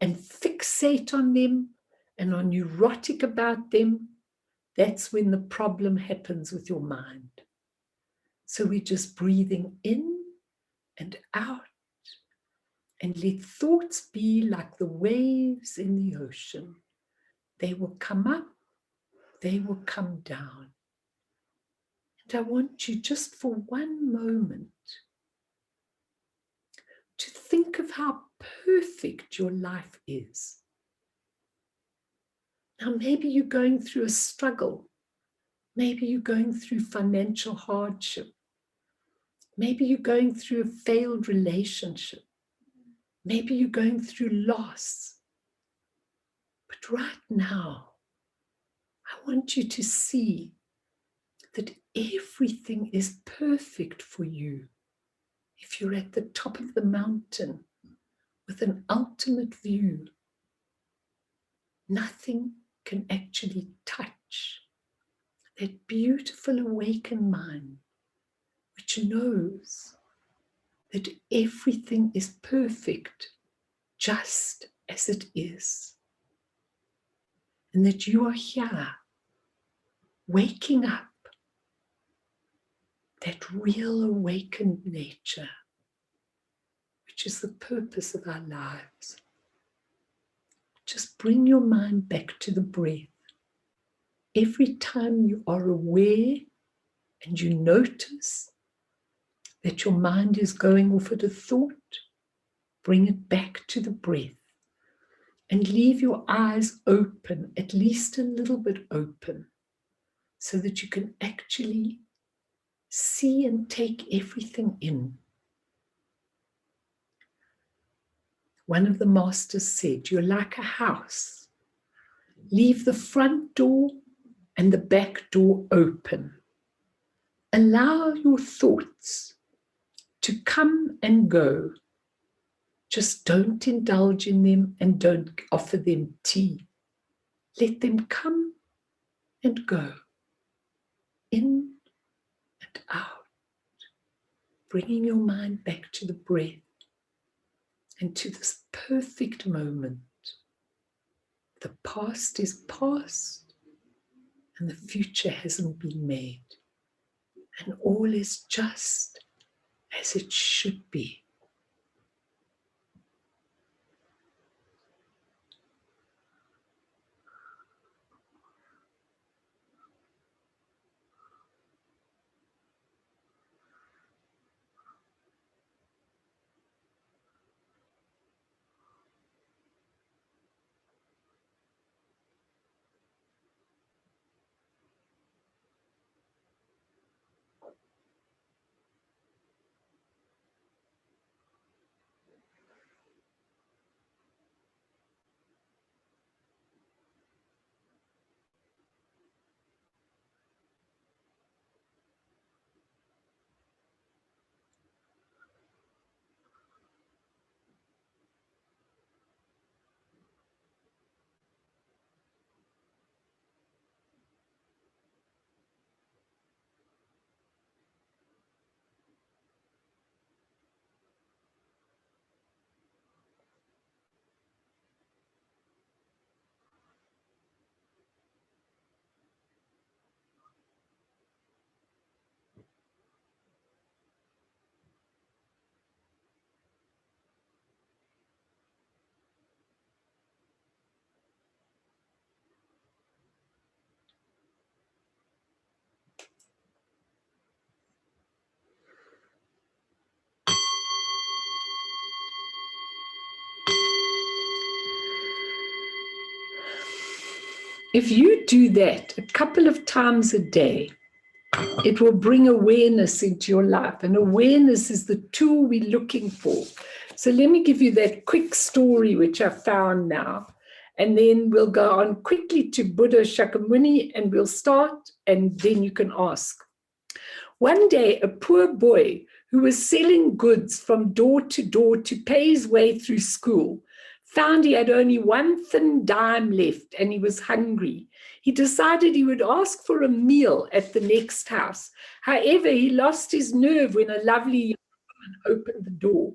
and fixate on them and are neurotic about them, that's when the problem happens with your mind. So we're just breathing in and out, and let thoughts be like the waves in the ocean. They will come up, they will come down. And I want you just for one moment to think of how perfect your life is. Now, maybe you're going through a struggle. Maybe you're going through financial hardship. Maybe you're going through a failed relationship. Maybe you're going through loss. But right now, I want you to see that everything is perfect for you. If you're at the top of the mountain with an ultimate view, nothing can actually touch that beautiful awakened mind, which knows that everything is perfect just as it is. And that you are here, waking up that real awakened nature, which is the purpose of our lives. Just bring your mind back to the breath. Every time you are aware and you notice that your mind is going off at a thought, bring it back to the breath and leave your eyes open, at least a little bit open, so that you can actually see and take everything in. One of the masters said, you're like a house. Leave the front door and the back door open. Allow your thoughts to come and go. Just don't indulge in them and don't offer them tea. Let them come and go, in and out, bringing your mind back to the breath and to this perfect moment. The past is past and the future hasn't been made. And all is just as it should be. if you do that a couple of times a day, it will bring awareness into your life. And awareness is the tool we're looking for. So let me give you that quick story, which I found now. And then we'll go on quickly to Buddha Shakyamuni, and we'll start, and then you can ask. One day, a poor boy who was selling goods from door to pay his way through school found he had only one thin dime left and he was hungry. He decided he would ask for a meal at the next house. However, he lost his nerve when a lovely young woman opened the door.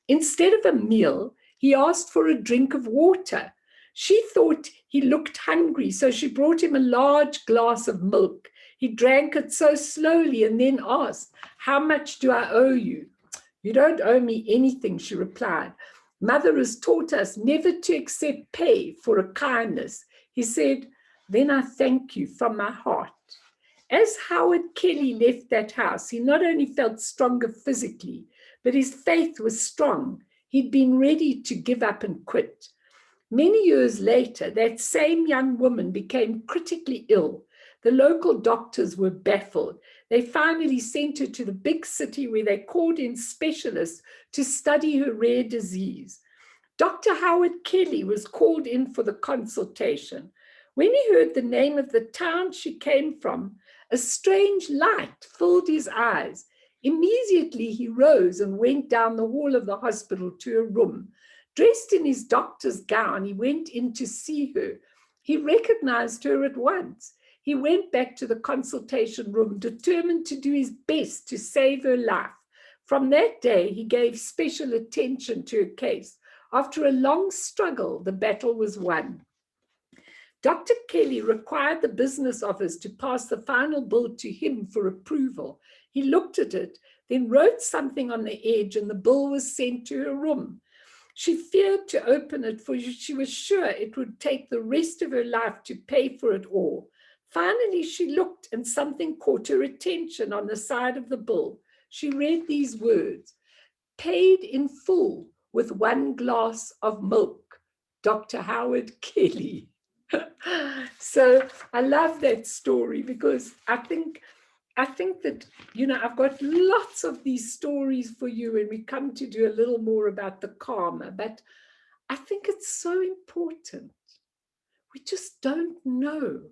Instead of a meal, he asked for a drink of water. She thought he looked hungry, so she brought him a large glass of milk. He drank it so slowly and then asked, "How much do I owe you?" "You don't owe me anything," she replied. "Mother has taught us never to accept pay for a kindness." He said, "Then I thank you from my heart." As Howard Kelly left that house, he not only felt stronger physically, but his faith was strong. He'd been ready to give up and quit. Many years later, that same young woman became critically ill. The local doctors were baffled. They finally sent her to the big city where they called in specialists to study her rare disease. Dr. Howard Kelly was called in for the consultation. When he heard the name of the town she came from, a strange light filled his eyes. Immediately he rose and went down the hall of the hospital to a room. Dressed in his doctor's gown, he went in to see her. He recognized her at once. He went back to the consultation room, determined to do his best to save her life. From that day, he gave special attention to her case. After a long struggle, the battle was won. Dr. Kelly required the business office to pass the final bill to him for approval. He looked at it, then wrote something on the edge, and the bill was sent to her room. She feared to open it, for she was sure it would take the rest of her life to pay for it all. Finally, she looked, and something caught her attention on the side of the bill. She read these words: "Paid in full with 1 glass of milk, Dr. Howard Kelly." So I love that story, because I think that, you know, I've got lots of these stories for you when we come to do a little more about the karma, but I think it's so important. We just don't know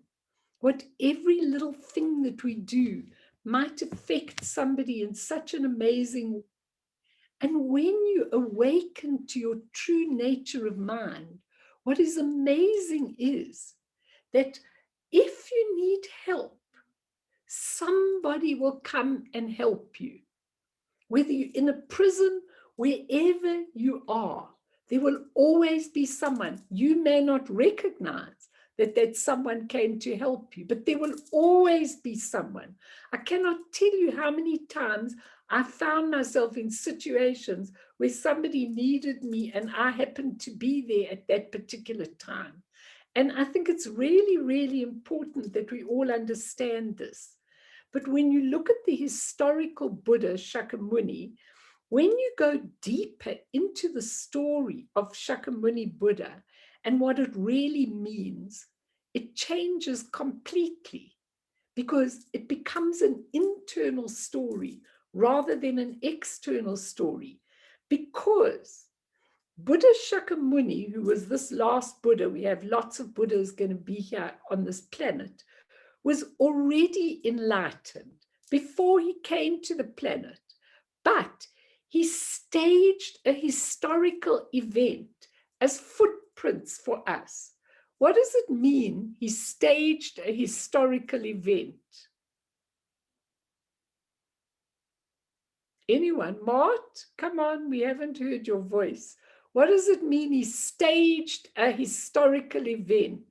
what every little thing that we do might affect somebody in such an amazing way. And when you awaken to your true nature of mind, what is amazing is that if you need help, somebody will come and help you. Whether you're in a prison, wherever you are, there will always be someone. You may not recognize that someone came to help you, but there will always be someone. I cannot tell you how many times I found myself in situations where somebody needed me and I happened to be there at that particular time. And I think it's really, really important that we all understand this. But when you look at the historical Buddha Shakyamuni, when you go deeper into the story of Shakyamuni Buddha and what it really means, it changes completely, because it becomes an internal story rather than an external story. Because Buddha Shakyamuni, who was this last Buddha, we have lots of Buddhas going to be here on this planet, was already enlightened before he came to the planet, but he staged a historical event as footprints for us. What does it mean he staged a historical event? Anyone? Mart, come on, we haven't heard your voice. What does it mean he staged a historical event?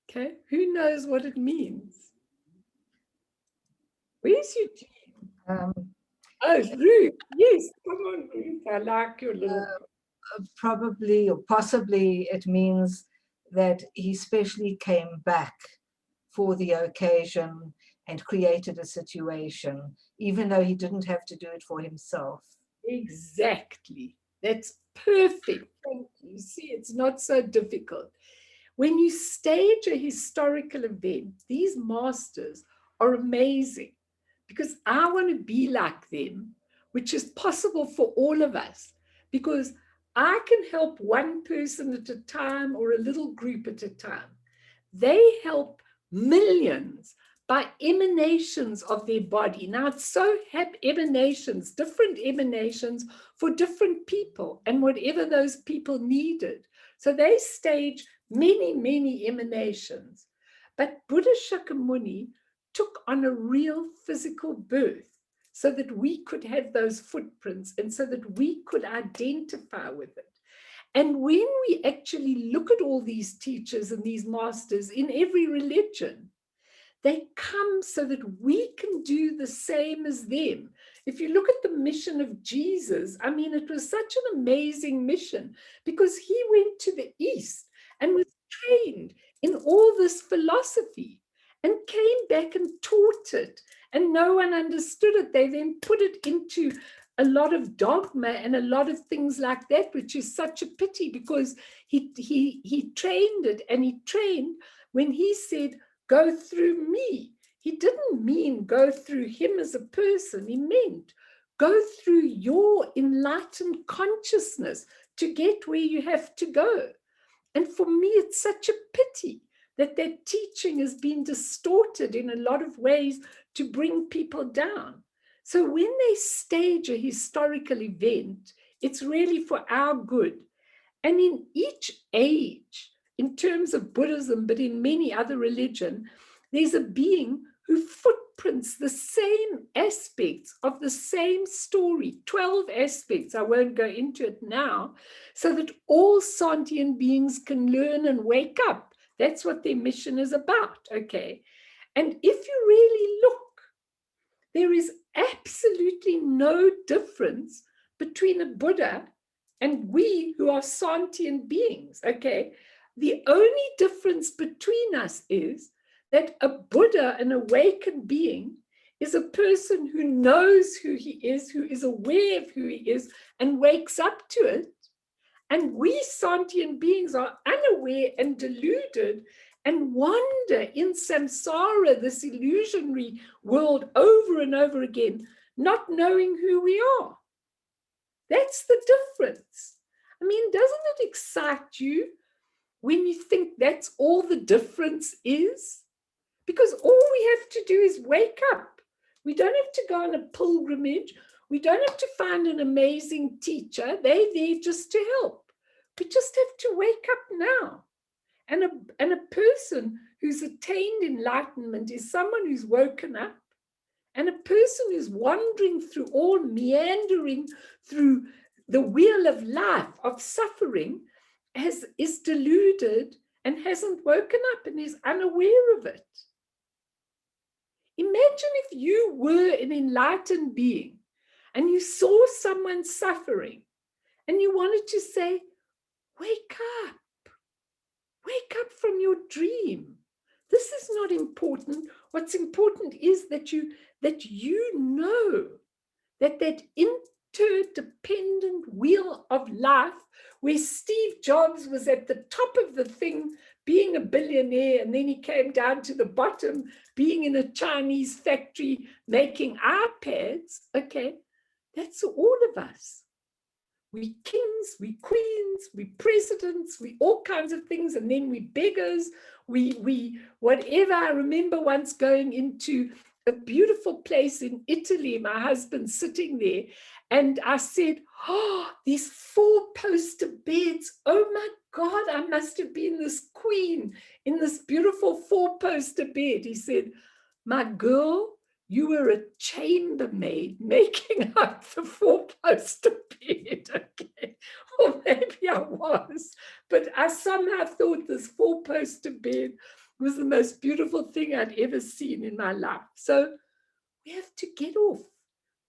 Okay, who knows what it means? Where's Eugene? Oh, Ruth. Yes, come on, Ruth. I like your little... Probably or possibly it means that he specially came back for the occasion and created a situation, even though he didn't have to do it for himself. Exactly. That's perfect. Thank you. See, it's not so difficult. When you stage a historical event, these masters are amazing because I want to be like them, which is possible for all of us, because I can help one person at a time or a little group at a time. They help millions by emanations of their body. Now, it's so emanations, different emanations for different people and whatever those people needed. So they stage many, many emanations. But Buddha Shakyamuni took on a real physical birth so that we could have those footprints and so that we could identify with it. And when we actually look at all these teachers and these masters in every religion, they come so that we can do the same as them. If you look at the mission of Jesus, I mean, it was such an amazing mission because he went to the East and was trained in all this philosophy and came back and taught it, and no one understood it. They then put it into a lot of dogma and a lot of things like that, which is such a pity because he trained it, and he trained when he said, go through me. He didn't mean go through him as a person. He meant go through your enlightened consciousness to get where you have to go. And for me, it's such a pity that that teaching has been distorted in a lot of ways to bring people down. So when they stage a historical event, it's really for our good. And in each age, in terms of Buddhism, but in many other religions, there's a being who footprints the same aspects of the same story, 12 aspects. I won't go into it now, so that all sentient beings can learn and wake up. That's what their mission is about, okay? And if you really look, there is absolutely no difference between a Buddha and we who are sentient beings, okay? The only difference between us is that a Buddha, an awakened being, is a person who knows who he is, who is aware of who he is, and wakes up to it. And we sentient beings are unaware and deluded and wander in samsara, this illusionary world, over and over again, not knowing who we are. That's the difference. I mean, doesn't it excite you when you think that's all the difference is? Because all we have to do is wake up. We don't have to go on a pilgrimage. We don't have to find an amazing teacher. They're there just to help. We just have to wake up now. And a person who's attained enlightenment is someone who's woken up. And a person who's wandering through, all meandering through the wheel of life, of suffering, is deluded and hasn't woken up and is unaware of it. Imagine if you were an enlightened being and you saw someone suffering and you wanted to say, wake up from your dream. This is not important. What's important is that you know that interdependent wheel of life, where Steve Jobs was at the top of the thing, being a billionaire, and then he came down to the bottom, being in a Chinese factory making iPads. Okay, that's all of us. We kings, we queens, we presidents, we all kinds of things, and then we beggars, we whatever. I remember once going into a beautiful place in Italy, my husband sitting there, and I said, oh, these 4-poster beds, oh my God, I must have been this queen in this beautiful 4-poster bed. He said, my girl, you were a chambermaid making up the 4-poster bed, okay? Or maybe I was, but I somehow thought this 4-poster bed was the most beautiful thing I'd ever seen in my life. So we have to get off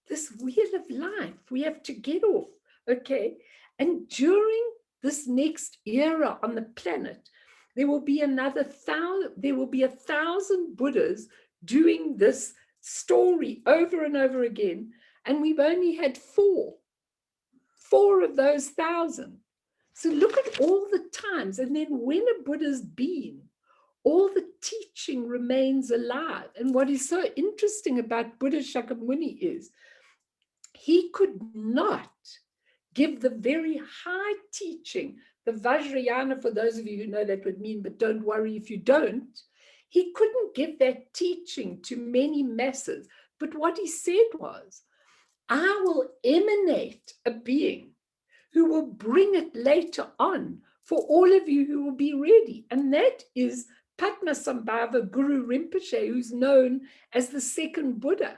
this wheel of life. We have to get off, okay? And during this next era on the planet, there will be 1,000 Buddhas doing this story over and over again, and we've only had 4 4 of those 1,000. So look at all the times. And then when a Buddha's been, all the teaching remains alive. And what is so interesting about Buddha Shakyamuni is he could not give the very high teaching, the Vajrayana, for those of you who know that would mean, but don't worry if you don't, he couldn't give that teaching to many masses. But what he said was, I will emanate a being who will bring it later on for all of you who will be ready. And that is Padmasambhava Guru Rinpoche, who's known as the second Buddha.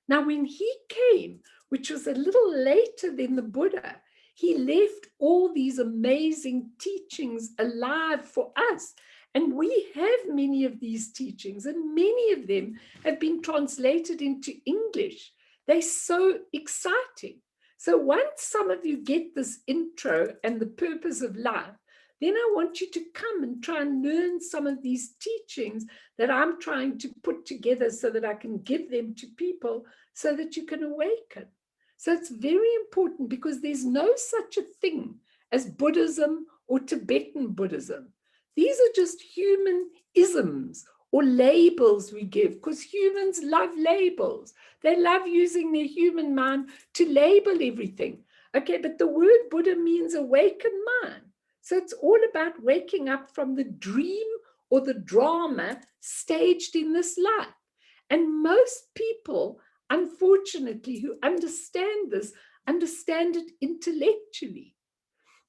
Now, when he came, which was a little later than the Buddha, he left all these amazing teachings alive for us. And we have many of these teachings, and many of them have been translated into English. They're so exciting. So once some of you get this intro and the purpose of life, then I want you to come and try and learn some of these teachings that I'm trying to put together so that I can give them to people so that you can awaken. So it's very important, because there's no such a thing as Buddhism or Tibetan Buddhism. These are just human isms or labels we give, because humans love labels. They love using their human mind to label everything. Okay, but the word Buddha means awakened mind. So it's all about waking up from the dream or the drama staged in this life. And most people, unfortunately, who understand this, understand it intellectually.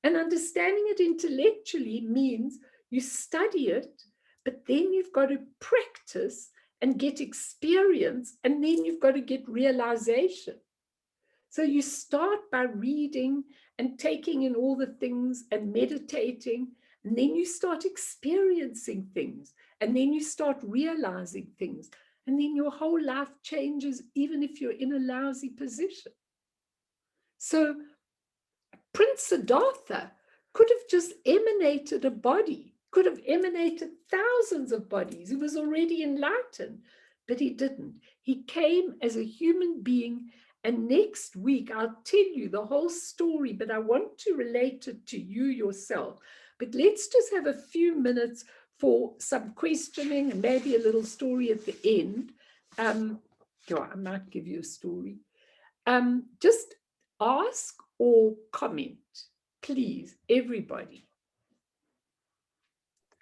And understanding it intellectually means you study it, but then you've got to practice and get experience, and then you've got to get realization. So you start by reading and taking in all the things and meditating, and then you start experiencing things, and then you start realizing things, and then your whole life changes, even if you're in a lousy position. So Prince Siddhartha could have just emanated a body, could have emanated thousands of bodies. He was already enlightened, but he didn't. He came as a human being. And next week, I'll tell you the whole story, but I want to relate it to you yourself. But let's just have a few minutes for some questioning and maybe a little story at the end. I might give you a story. Just ask or comment, please, everybody.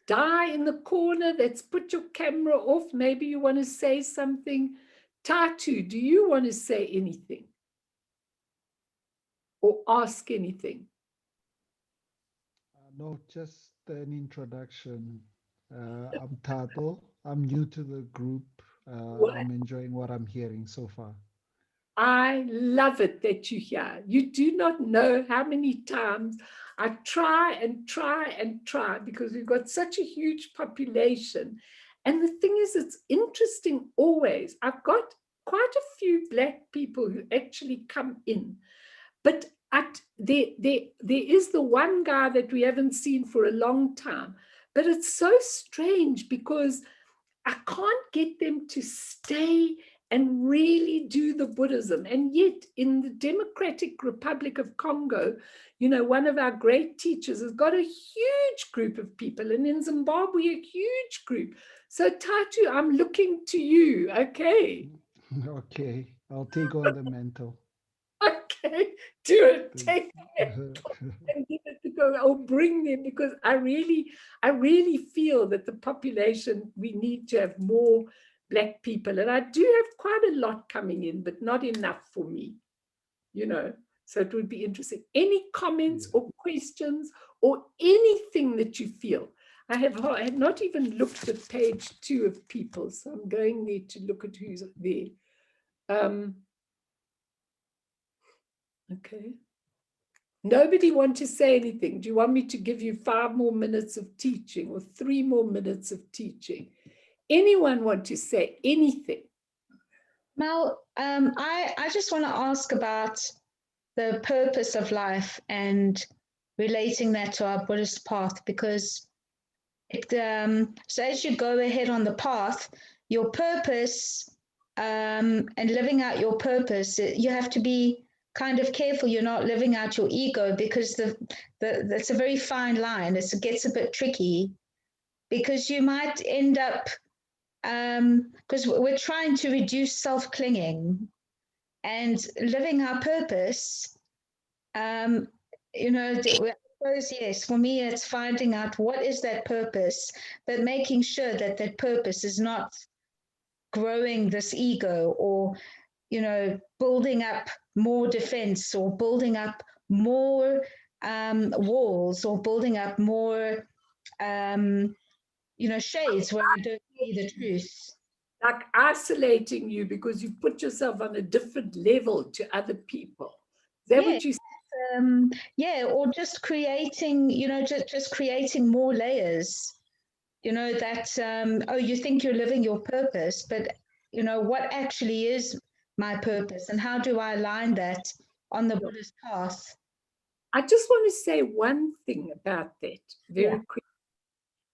Die in the corner, that's put your camera off. Maybe you want to say something. Tatu, do you want to say anything or ask anything? No, just an introduction. I'm Tato. I'm new to the group. I'm enjoying what I'm hearing so far. I love it that you're here. You do not know how many times I try and try and try, because we've got such a huge population. And the thing is, it's interesting always. I've got quite a few Black people who actually come in, but there is the one guy that we haven't seen for a long time. But it's so strange, because I can't get them to stay and really do the Buddhism. And yet in the Democratic Republic of Congo, you know, one of our great teachers has got a huge group of people, and in Zimbabwe, a huge group. So Tatu, I'm looking to you, okay? Okay, I'll take on the mental. Okay, do it, take it and give it to go. I'll bring them, because I really feel that the population, we need to have more Black people. And I do have quite a lot coming in, but not enough for me, you know. So it would be interesting. Any comments or questions or anything that you feel? I have not even looked at page 2 of people, so I'm going there to look at who's there. Okay. Nobody want to say anything? Do you want me to give you 5 more minutes of teaching or 3 more minutes of teaching? Anyone want to say anything? Mel, I just want to ask about the purpose of life and relating that to our Buddhist path, because so as you go ahead on the path, your purpose and living out your purpose, you have to be kind of careful you're not living out your ego, because that's a very fine line. It gets a bit tricky, because you might end up, because we're trying to reduce self-clinging and living our purpose. You know, I suppose, yes, for me, it's finding out what is that purpose, but making sure that that purpose is not growing this ego, or, you know, building up more defense, or building up more walls, or building up more, you know, shades where I don't see the truth. Like isolating you because you put yourself on a different level to other people. Is that what you said? Yeah, or just creating, you know, just creating more layers. You know, that, oh, you think you're living your purpose, but, you know, what actually is my purpose, and how do I align that on the Buddhist path? I just want to say one thing about that very quickly.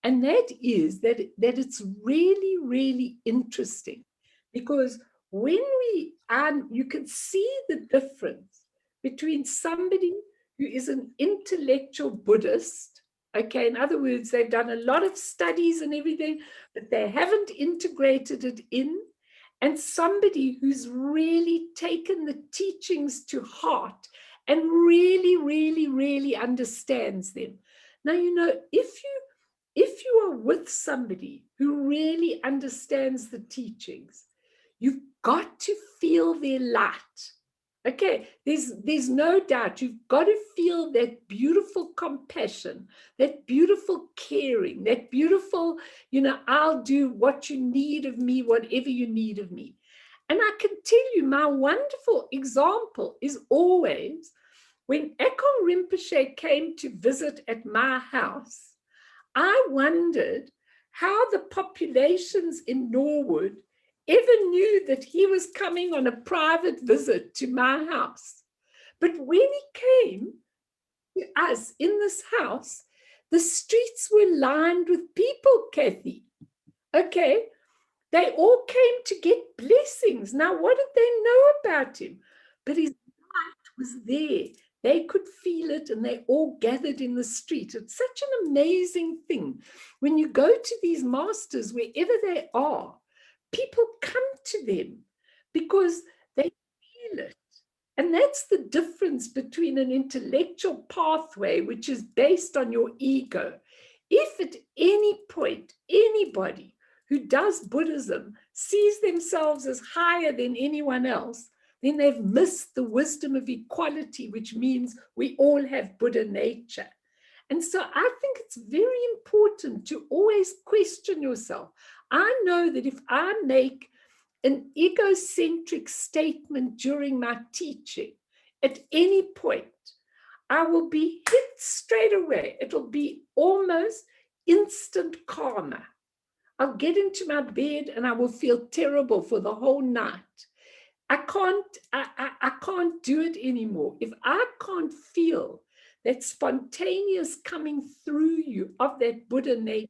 And that is that it's really, really interesting, because when you can see the difference between somebody who is an intellectual Buddhist, okay, in other words, they've done a lot of studies and everything, but they haven't integrated it in, and somebody who's really taken the teachings to heart and really, really, really understands them. Now, you know, if you are with somebody who really understands the teachings, you've got to feel their light. Okay, there's no doubt. You've got to feel that beautiful compassion, that beautiful caring, that beautiful, you know, I'll do what you need of me, whatever you need of me. And I can tell you, my wonderful example is always when Ekong Rinpoche came to visit at my house. I wondered how the populations in Norwood ever knew that he was coming on a private visit to my house. But when he came to us in this house, the streets were lined with people, Kathy. Okay, they all came to get blessings. Now, what did they know about him? But his light was there. They could feel it, and they all gathered in the street. It's such an amazing thing. When you go to these masters, wherever they are, people come to them because they feel it. And that's the difference between an intellectual pathway, which is based on your ego. If at any point, anybody who does Buddhism sees themselves as higher than anyone else, then they've missed the wisdom of equality, which means we all have Buddha nature. And so I think it's very important to always question yourself. I know that if I make an egocentric statement during my teaching at any point, I will be hit straight away. It'll be almost instant karma. I'll get into my bed and I will feel terrible for the whole night. I can't do it anymore. If I can't feel that spontaneous coming through you of that Buddha nature,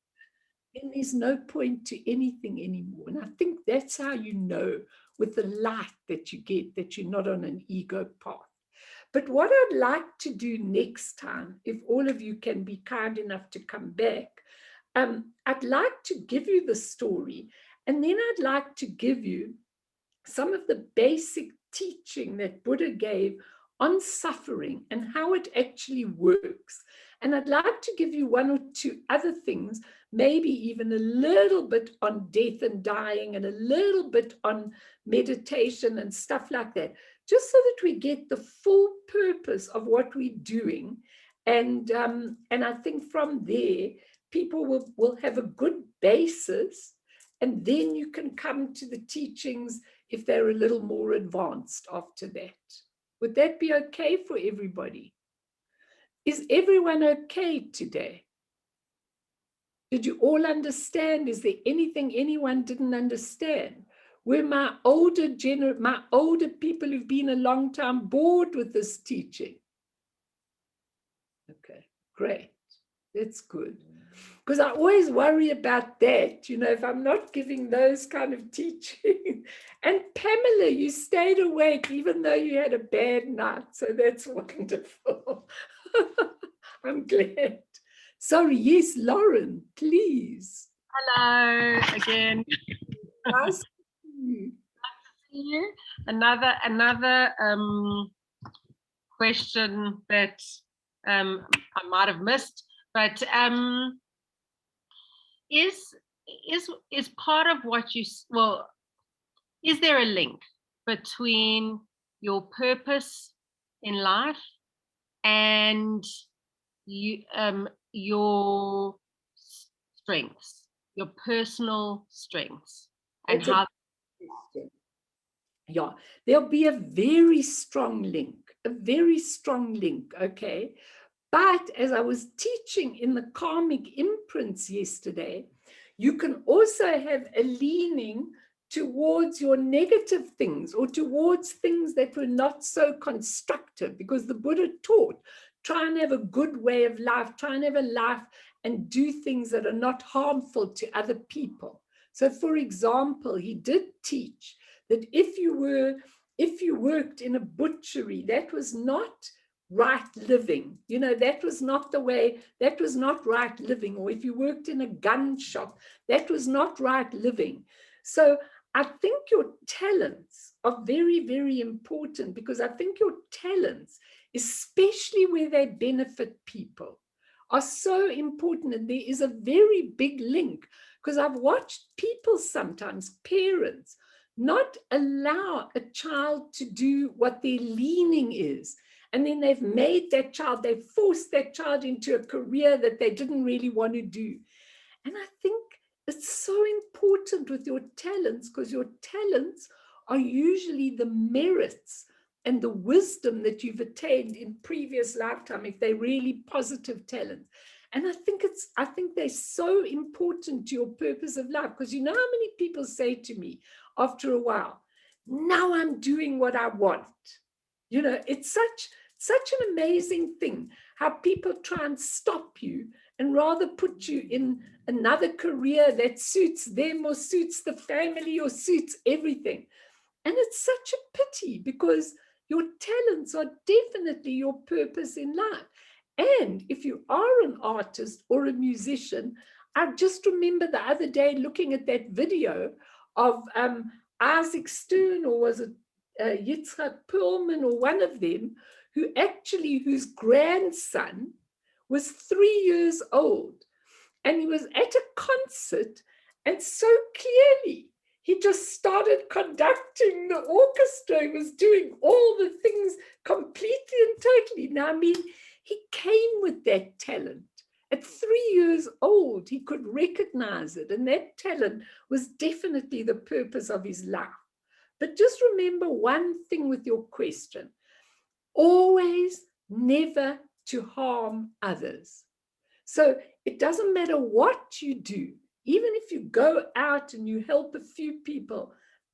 then there's no point to anything anymore. And I think that's how you know with the light that you get that you're not on an ego path. But what I'd like to do next time, if all of you can be kind enough to come back, I'd like to give you the story, and then I'd like to give you some of the basic teaching that Buddha gave on suffering and how it actually works. And I'd like to give you one or two other things, maybe even a little bit on death and dying and a little bit on meditation and stuff like that, just so that we get the full purpose of what we're doing. And I think from there, people will have a good basis, and then you can come to the teachings if they're a little more advanced after that. Would that be okay for everybody? Is everyone okay today? Did you all understand? Is there anything anyone didn't understand? Were my older people who've been a long time bored with this teaching? Okay, great. That's good. Because I always worry about that, you know, if I'm not giving those kind of teaching, And Pamela, you stayed awake even though you had a bad night. So that's wonderful. I'm glad. Sorry, yes, Lauren, please. Hello again. Nice to see you. Another question that I might have missed, but is part of what you, well, is there a link between your purpose in life and you, your strengths, your personal strengths, and It's a how? question. Yeah, there'll be a very strong link, okay? But as I was teaching in the karmic imprints yesterday, you can also have a leaning towards your negative things or towards things that were not so constructive, because the Buddha taught, try and have a good way of life, try and have a life and do things that are not harmful to other people. So for example, he did teach that if you worked in a butchery, that was not right living. You know, that was not the way, that was not right living. Or if you worked in a gun shop, that was not right living. So I think your talents are very, very important, because I think your talents, especially where they benefit people, are so important. And there is a very big link, because I've watched people sometimes, parents, not allow a child to do what their leaning is. And then they've made that child, they've forced that child into a career that they didn't really want to do. And I think it's so important with your talents, because your talents are usually the merits and the wisdom that you've attained in previous lifetime, if they're really positive talents. And I think they're so important to your purpose of life, because you know how many people say to me after a while, now I'm doing what I want. You know, it's such an amazing thing how people try and stop you and rather put you in another career that suits them or suits the family or suits everything. And it's such a pity, because your talents are definitely your purpose in life. And if you are an artist or a musician, I just remember the other day looking at that video of Isaac Stern, or was it Yitzhak Perlman, or one of them, whose grandson was 3 years old. And he was at a concert, and so clearly he just started conducting the orchestra. He was doing all the things completely and totally. Now, I mean, he came with that talent. At 3 years old, he could recognize it. And that talent was definitely the purpose of his life. But just remember one thing with your question: always never to harm others. So it doesn't matter what you do, even if you go out and you help a few people,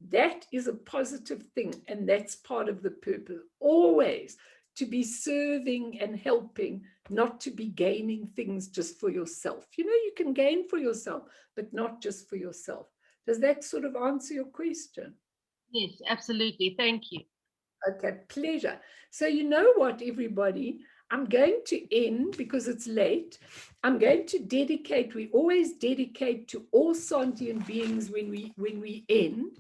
that is a positive thing, and that's part of the purpose. Always to be serving and helping, not to be gaining things just for yourself. You know, you can gain for yourself, but not just for yourself. Does that sort of answer your question? Yes, absolutely. Thank you. Okay, pleasure. So you know what, everybody, I'm going to end because it's late. I'm going to dedicate, we always dedicate to all sentient beings when we end.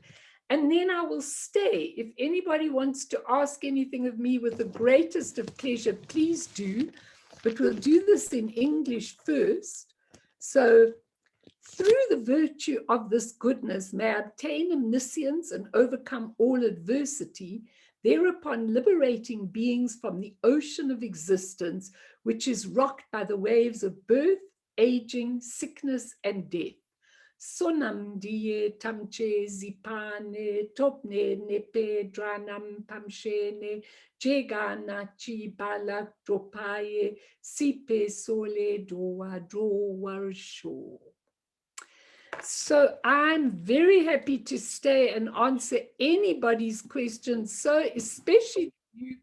And then I will stay. If anybody wants to ask anything of me with the greatest of pleasure, please do. But we'll do this in English first. So, through the virtue of this goodness, may I obtain omniscience and overcome all adversity, thereupon liberating beings from the ocean of existence, which is rocked by the waves of birth, aging, sickness, and death. Sonam die tamche zipane topne nepe dranam pamshene jegana chi balak dropaye sipe sole doa drowarsho. So I'm very happy to stay and answer anybody's questions. So especially you